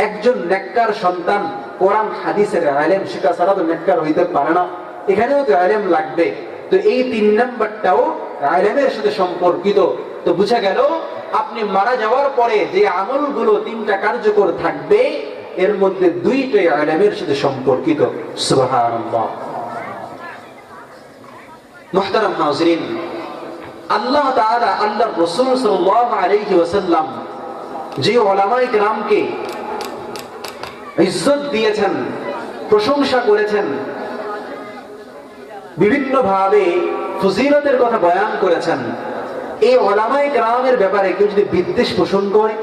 একজন নেককার সন্তান কোরআন হাদিসের ইলম শিক্ষা ছাড়া তো নেককার হইতে পারে না, এখানেও তো ইলম লাগবে। তো এই 3 নাম্বারটাও ইলমের সাথে সম্পর্কিত। তো বুঝা গেল আপনি মারা যাওয়ার পরে যে আমলগুলো 3টা কার্যকর থাকবে, এর মধ্যে 2টাই ইলমের সাথে সম্পর্কিত। সুবহানাল্লাহ। মুহতারাম হাজিরিন, আল্লাহ তাআলা আল্লাহর রাসূল সাল্লাল্লাহু আলাইহি ওয়াসাল্লাম যে উলামায়ে কেরামকে ইজ্জত দিয়েছেন, প্রশংসা করেছেন, বিভিন্ন ভাবে ফজিলতের কথা বয়ান করেছেন, এই উলামায়ে কেরামের ব্যাপারে কেউ যদি বিদ্বেষ পোষণ করে,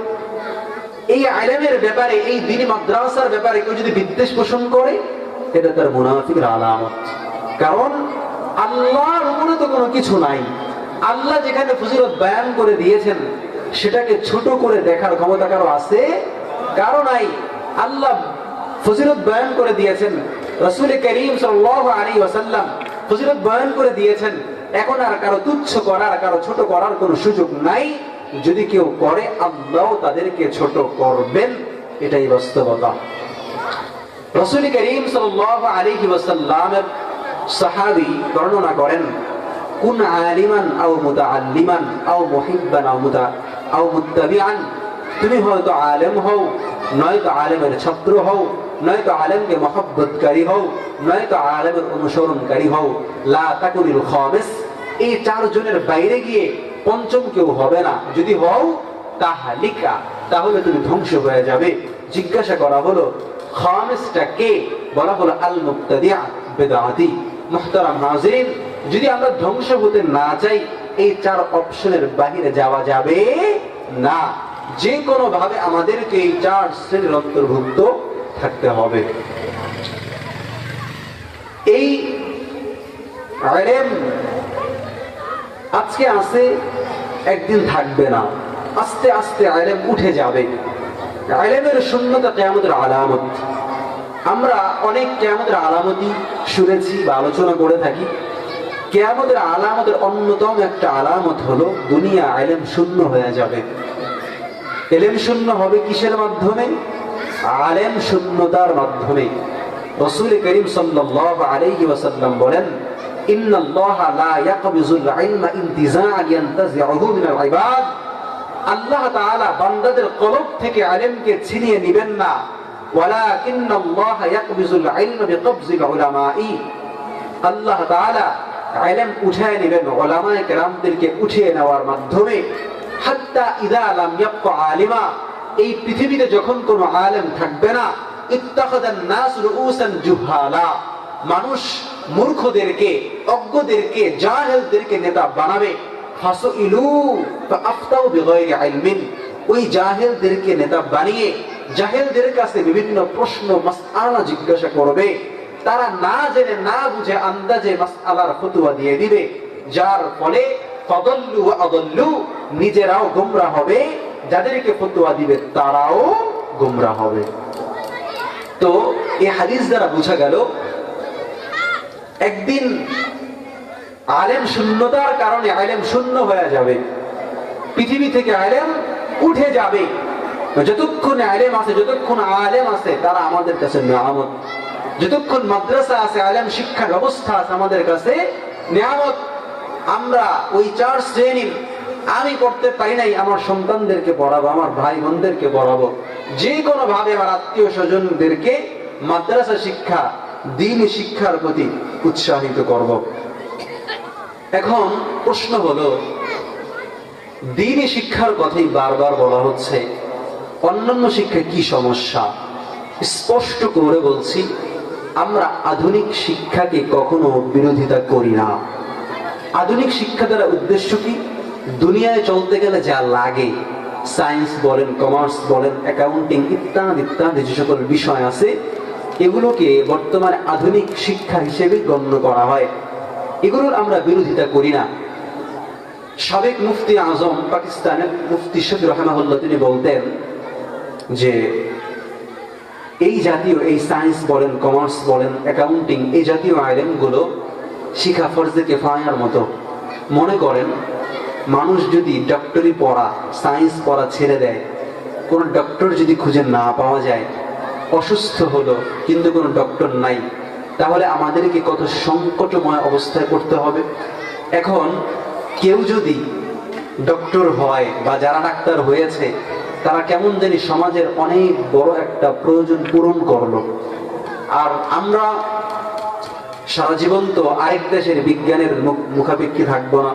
এই ইলমের ব্যাপারে, এই দ্বীনি মাদ্রাসার ব্যাপারে কেউ যদি বিদ্বেষ পোষণ করে, এটা তার মুনাফিকের আলামত। কারণ আল্লাহর উপরে তো কোনো কিছু নাই। আল্লাহ যেখানে ফজিলত বয়ান করে দিয়েছেন সেটাকে ছোট করে দেখার ক্ষমতা কারো আছে? কারো নাই। আল্লাহ ফজিলত বয়ান করে দিয়েছেন, রাসূল করিম সাল্লাল্লাহু আলাইহি ওয়াসাল্লাম ফজিলত বয়ান করে দিয়েছেন। এখন আর কারো তুচ্ছ করার, কারো ছোট করার কোনো সুযোগ নাই। যদি কেউ করে আল্লাহ তাদেরকে ছোট করবেন, এটাই বাস্তবতা। রাসূল করিম সাল্লাল্লাহু আলাইহি ওয়াসাল্লামের সাহাবী বর্ণনা করেন, কুন আলিমান আও মুতাআল্লিমান আও মুহিব্বান আও মুত্তাবিআন, তুমি হয়তো আলেম হও, নয়তো আলেমের ছাত্র হও, নয়তো আলেমকে মহব্বতকারী হও, নয়তো আলেমের অনুসরণকারী হও। লা তাকুনিল খামিস, এই চারজনের বাইরে গিয়ে পঞ্চম কেউ হবে না। যদি হও তাহলিকা, তাহলে তুমি ধ্বংস হয়ে যাবে। জিজ্ঞাসা করা হলো খামিসটা কে? বলা হলো আল মুবতাদিআ বিদআতি। মুহতারাম হাজিরিন, যদি আমরা ধ্বংস হতে না চাই, এই চার অপশনের বাইরে যাওয়া যাবে না। যে কোনো ভাবে আমাদেরকে এই চার শ্রেণীর অন্তর্ভুক্ত থাকতে হবে। এই ইলম আজকে আছে, একদিন থাকবে না। আস্তে আস্তে ইলম উঠে যাবে। ইলমের শূন্যতা কিয়ামতের আলামত। আমরা অনেক কিয়ামতের আলামতই শুনেছি বা আলোচনা করে থাকি। কিয়ামতের আলামতের অন্যতম একটা আলামত হলো দুনিয়া ইলম শূন্য হয়ে যাবে। ইলম শূন্য হবে কিসের মাধ্যমে? আলেম শূন্যতার মাধ্যমে। রাসূল করিম সাল্লাল্লাহু আলাইহি ওয়াসাল্লাম বলেন, ইন্নাল্লাহা লা ইয়াকবিজুল ইলমা ইনতিজাআন ইয়ানতাজিউহু মিনাল ইবাদ। আল্লাহ তাআলা বান্দাদের কলব থেকে ইলমকে ছিনিয়ে নেবেন না, ওয়ালাকিন্নাল্লাহা ইয়াকবিজুল ইলমা বিকবজিল উলামাই। আল্লাহ তাআলা ইলম উঠিয়ে নেবেন উলামায়ে কেরামদেরকে উঠিয়ে নেওয়ার মাধ্যমে। হাত্তা ইযা লাম ইয়াবকা আলিমা, এই পৃথিবীতে যখন কোনো আলেম থাকবে না, ইত্তাখাযান নাস রুউসান জুহালা, মানুষ মূর্খদেরকে, অজ্ঞদেরকে, জাহেলদেরকে নেতা বানাবে। ফাসইলু ফাআফতাউ বিগাইরি ইলমিন, ওই জাহেলদেরকে নেতা বানিয়ে জাহেলদের কাছে বিভিন্ন প্রশ্ন মাসআলা জিজ্ঞাসা করবে। তারা না জেনে না বুঝে আন্দাজে মাসআলার ফতোয়া দিয়ে দিবে, যার ফলে ফাদাল্লু ওয়া আদাল্লু, নিজেরাও গোমরাহ হবে, যাদেরকে ফতোয়া দিবে তারাও গোমরাহ হবে। তো এই হাদিস দ্বারা বোঝা গেল, একদিন আলেম শূন্যতার কারণে আলেম শূন্য হয়ে যাবে, পৃথিবী থেকে আলেম উঠে যাবে। যতক্ষণ আলেম আছে, যতক্ষণ আলেম আছে, তারা আমাদের কাছে নিয়ামত। যতক্ষণ মাদ্রাসা আছে, আলেম শিক্ষা ব্যবস্থা আছে, আমাদের কাছে নিয়ামত। আমরা ওই চার শ্রেণীর, আমি পড়তে পারি নাই, আমার সন্তানদেরকে পড়াবো, আমার ভাই বোনদেরকে পড়াবো, যে কোনো ভাবে আমার আত্মীয় স্বজনদেরকে মাদ্রাসা শিক্ষা, দ্বীনি শিক্ষার প্রতি উৎসাহিত করব। এখন প্রশ্ন হলো, দ্বীনি শিক্ষার কথাই বারবার বলা হচ্ছে, অন্যান্য শিক্ষায় কি সমস্যা? স্পষ্ট করে বলছি, আমরা আধুনিক শিক্ষাকে কখনো বিরোধিতা করি না। আধুনিক শিক্ষা দ্বারা উদ্দেশ্য কি? দুনিয়ায় চলতে গেলে যা লাগে, সায়েন্স বলেন, কমার্স বলেন, অ্যাকাউন্টিং ইত্যাদি ইত্যাদি যে সকল বিষয় আছে, এগুলোকে বর্তমানে আধুনিক শিক্ষা হিসেবে গণ্য করা হয়। এগুলোর আমরা বিরোধিতা করি না। সাবেক মুফতি আজম পাকিস্তানের মুফতি শফি রাহমাহুল্লাহ তিনি বলতেন যে এই জাতীয়, এই সায়েন্স বলেন, কমার্স বলেন, অ্যাকাউন্টিং, এই জাতীয় ইলমগুলো শিখা ফরজে কিফায়ার মতো। মনে করেন মানুষ যদি ডক্টরি পড়া, সায়েন্স পড়া ছেড়ে দেয়, কোন ডক্টর যদি খুঁজে না পাওয়া যায়, অসুস্থ হলো কিন্তু কোনো ডক্টর নাই, তাহলে আমাদেরকে কত সংকটময় অবস্থায় পড়তে হবে। এখন কেউ যদি ডক্টর হয় বা যারা ডাক্তার হয়েছে, তারা কেমন জানি সমাজের অনেক বড় একটা প্রয়োজন পূরণ করলো। আর আমরা সারা জীবন তো আরেক দেশের বিজ্ঞানের মুখাপেক্ষী থাকবো না,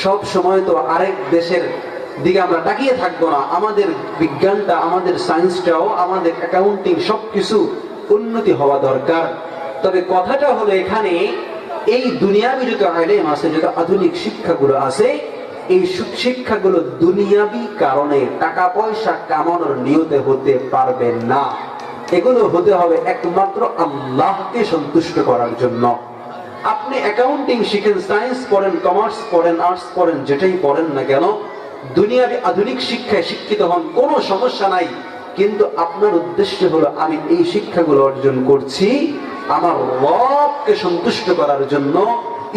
সব সময় তো আরেক দেশের দিকে আমরা তাকিয়ে থাকবো না। আমাদের বিজ্ঞানটা, আমাদের সায়েন্সটাও, আমাদের অ্যাকাউন্টিং সবকিছু উন্নতি হওয়া দরকার। তবে কথাটা হলো এখানে, এই দুনিয়াবি যত ইলম আছে, যত আধুনিক শিক্ষাগুলো আছে, এই শিক্ষাগুলো দুনিয়াবি কারণে টাকা পয়সা কামানোর নিয়তে হতে পারবে না। এগুলো হতে হবে একমাত্র আল্লাহকে সন্তুষ্ট করার জন্য। আপনি অ্যাকাউন্টিং শিখেন, সায়েন্স পড়েন, কমার্স পড়েন, আর্টস পড়েন, যেটাই পড়েন না কেন, দুনিয়াবি আধুনিক শিক্ষায় শিক্ষিত হন, কোনো সমস্যা নাই। কিন্তু আপনার উদ্দেশ্য হলো আমি এই শিক্ষাগুলো অর্জন করছি আমার রবকে সন্তুষ্ট করার জন্য,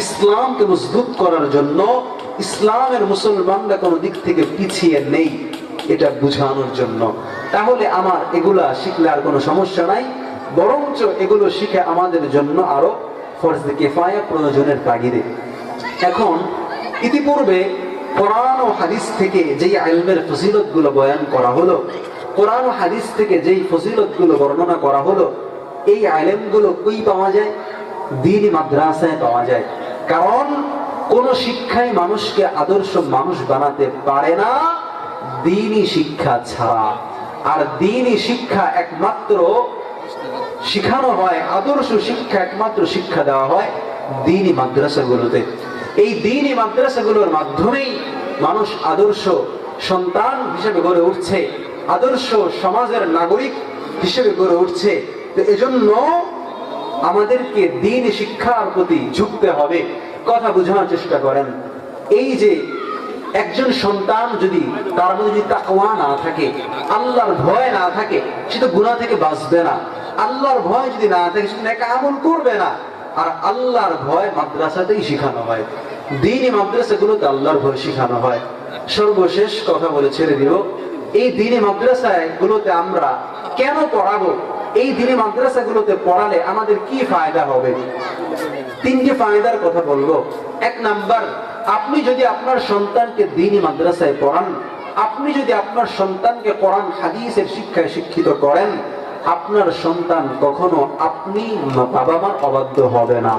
ইসলামকে মজবুত করার জন্য, ইসলামের মুসলমানরা কোনো দিক থেকে পিছিয়ে নেই এটা বুঝানোর জন্য। তাহলে আমার এগুলা শিখলে আর কোনো সমস্যা নাই, বরঞ্চ এগুলো শিখে আমাদের জন্য আরো ফরজে কিফায়া প্রয়োজনের তাগিদে। এখন ইতিপূর্বে কোরআন ও হাদিস থেকে যেই ইলমের ফজিলতগুলো বয়ান করা হলো, কোরআন ও হাদিস থেকে যেই ফজিলতগুলো বর্ণনা করা হলো, এই ইলমগুলো কই পাওয়া যায়? দ্বীনি মাদ্রাসায় পাওয়া যায়। কারণ কোন শিক্ষাই মানুষকে আদর্শ মানুষ বানাতে পারে না দ্বীনি শিক্ষা ছাড়া। আর দ্বীনি শিক্ষা একমাত্র শিখানো হয়, আদর্শ শিক্ষা একমাত্র শিক্ষা দেওয়া হয় দ্বীনি মাদ্রাসাগুলোতে। এই দ্বীনি মাদ্রাসাগুলোর মাধ্যমেই মানুষ আদর্শ সন্তান হিসেবে গড়ে উঠছে, আদর্শ সমাজের নাগরিক হিসেবে গড়ে উঠছে। তো এজন্য আমাদেরকে দ্বীনি শিক্ষার প্রতি ঝুঁকতে হবে। কথা বোঝানোর চেষ্টা করেন, এই যে একজন সন্তান যদি তার মধ্যে যদি তাকওয়া না থাকে, আল্লাহর ভয় না থাকে, সে তো গুনাহ থেকে বাঁচবে না। আল্লাহর ভয় যদি না থাকে, সে নেক আমল করবে না। আর আল্লাহর ভয় মাদ্রাসাতেই শেখানো হয়, দ্বীনি মাদ্রাসাগুলোতে আল্লাহর ভয় শেখানো হয়। সর্বশেষ কথা বলে ছেড়ে দিব, এই দ্বীনি মাদ্রাসাগুলোতে আমরা কেন পড়াবো? এই দ্বীনি মাদ্রাসাগুলোতে পড়ালে আমাদের কি ফায়দা হবে? তিনটি ফায়দার কথা বলবো। এক নাম্বার, আপনি যদি আপনার সন্তানকে দ্বীনি মাদ্রাসায় পড়ান, আপনি যদি আপনার সন্তানকে কোরআন হাদিসের শিক্ষায় শিক্ষিত করেন, আপনার সন্তান কখনো আপনি বাবা মার অবাধ্য হবে না।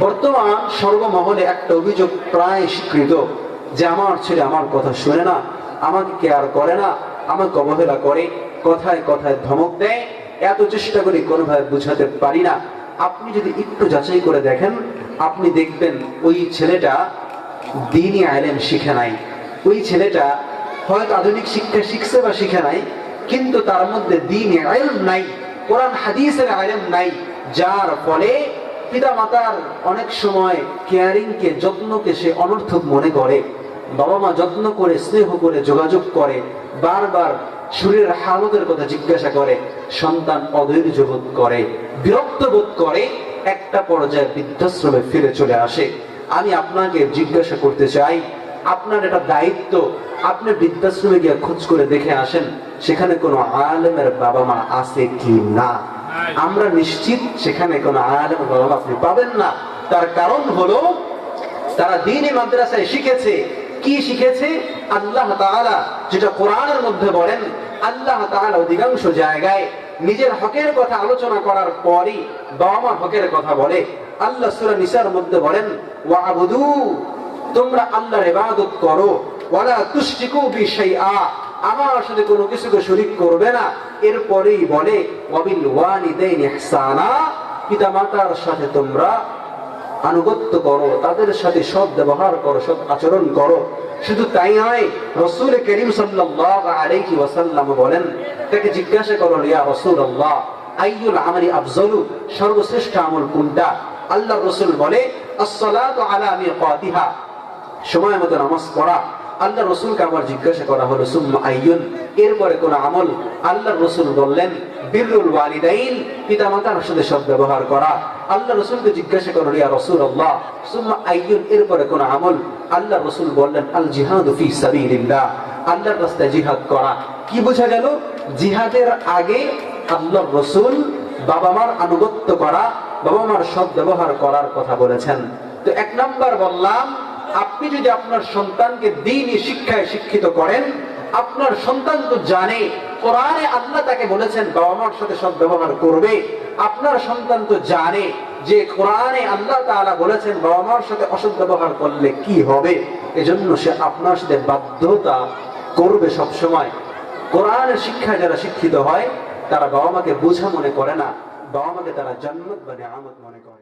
বর্তমান সর্বমহলে একটা অভিযোগ প্রায় স্বীকৃত যে আমার ছেলে আমার কথা শুনে না, আমাকে কেয়ার করে না, আমাকে অবহেলা করে, কথায় কথায় ধমক দেয়, এত চেষ্টা করি কোনোভাবে বুঝাতে পারি না। আপনি যদি একটু যাচাই করে দেখেন, আপনি দেখবেন ওই ছেলেটা দ্বীনি ইলম শিখে নাই, ওই ছেলেটা হয়তো আধুনিক শিক্ষা শিখছে বা শিখে নাই, কিন্তু তার মধ্যে দ্বীনি ইলম নাই, কোরআন হাদিসের ইলম নাই। যার ফলে পিতা মাতার অনেক সময় কেয়ারিং কে, যত্নকে সে অনর্থক মনে করে। বাবা মা যত্ন করে, স্নেহ করে, যোগাযোগ করে, বারবার শরীরের হালতের কথা জিজ্ঞাসা করে, সন্তান অধৈর্য বোধ করে, বিরক্ত বোধ করে, একটা পর্যায়ে বৃদ্ধাশ্রমে ফিরে চলে আসে। আমি আপনাকে জিজ্ঞাসা করতে চাই, আপনার এটা দায়িত্ব, আপনি বৃদ্ধাশ্রমে গিয়ে খোঁজ করে দেখে আসেন সেখানে কোনো আলেমের বাবা মা আছে কি না। আমরা নিশ্চিত সেখানে কোনো আলেমের বাবা মা আপনি পাবেন না। তার কারণ হলো তারা দ্বীনি মাদ্রাসায় শিখেছে। কি শিখেছে? আল্লাহ তাআলা যেটা কোরআনের মধ্যে বলেন, আল্লাহ তাআলা অধিকাংশ জায়গায় নিজের হকের কথা আলোচনা করার পরই বাবা মার হকের কথা বলে। আল্লাহ সূরা নিসার মধ্যে বলেন, ওয়াবুদু, তোমরা আল্লাহর ইবাদত করো, ওয়ালা তুশরিকু বিশাইআ, আমার সাথে কোনো কিছুকে শরীক করবে না। এরপরেই বলে ওয়াবিল ওয়ালিদাইনি ইহসানা, পিতামাতার সাথে তোমরা আনুগত্য করো, তাদের সাথে সৎ ব্যবহার করো, সৎ আচরণ করো। শুধু তাই নয়, রাসূল করিম সাল্লাল্লাহু আলাইহি ওয়াসাল্লাম বলেন, তাকে জিজ্ঞাসা করো, ইয়া রাসূলুল্লাহ আইয়ুল আমালি আফজালু, সর্বশ্রেষ্ঠ আমল কোনটা? আল্লাহ রাসূল বলে, আস-সালাতু আলা মিকাতিহা, সময় মতো নামাজ পড়া। আল্লাহ রাসূলকে আবার জিজ্ঞাসা করা হলো, সুম্মা আইয়ুন, এরপরে কোন আমল? আল্লাহ রাসূল বললেন, বিররুল ওয়ালিদাইন, পিতামাতার সাথে সৎ ব্যবহার করা। আল্লাহ রাসূলকে জিজ্ঞাসা করলো, ইয়া রাসূলুল্লাহ সুম্মা আইয়ুন, এরপরে কোন আমল? আল্লাহ রাসূল বললেন, আল জিহাদু ফি সাবিলিল্লাহ, আল্লাহর রাস্তায় জিহাদ করা। কি বোঝা গেল? জিহাদের আগে আল্লাহ রাসূল বাবা মার আনুগত্য করা, বাবা মার সৎ ব্যবহার করার কথা বলেছেন। তো এক নাম্বার বললাম, আপনি যদি আপনার সন্তানকে দ্বীনি শিক্ষায় শিক্ষিত করেন, আপনার সন্তান তো জানে কোরআনে আল্লাহ তাকে বলেছেন বাবা মার সাথে সৎ ব্যবহার করবে। আপনার সন্তান তো জানে যে কোরআনে আল্লাহ তাআলা বলেছেন বাবা মার সাথে অসৎ ব্যবহার করলে কি হবে। এজন্য সে আপনার সাথে বাধ্যতা করবে সব সময়। কোরআনের শিক্ষায় যারা শিক্ষিত হয় তারা বাবা মাকে বোঝা মনে করে না, বাবা মাকে তারা জান্নাত বা নিয়ামত মনে করে।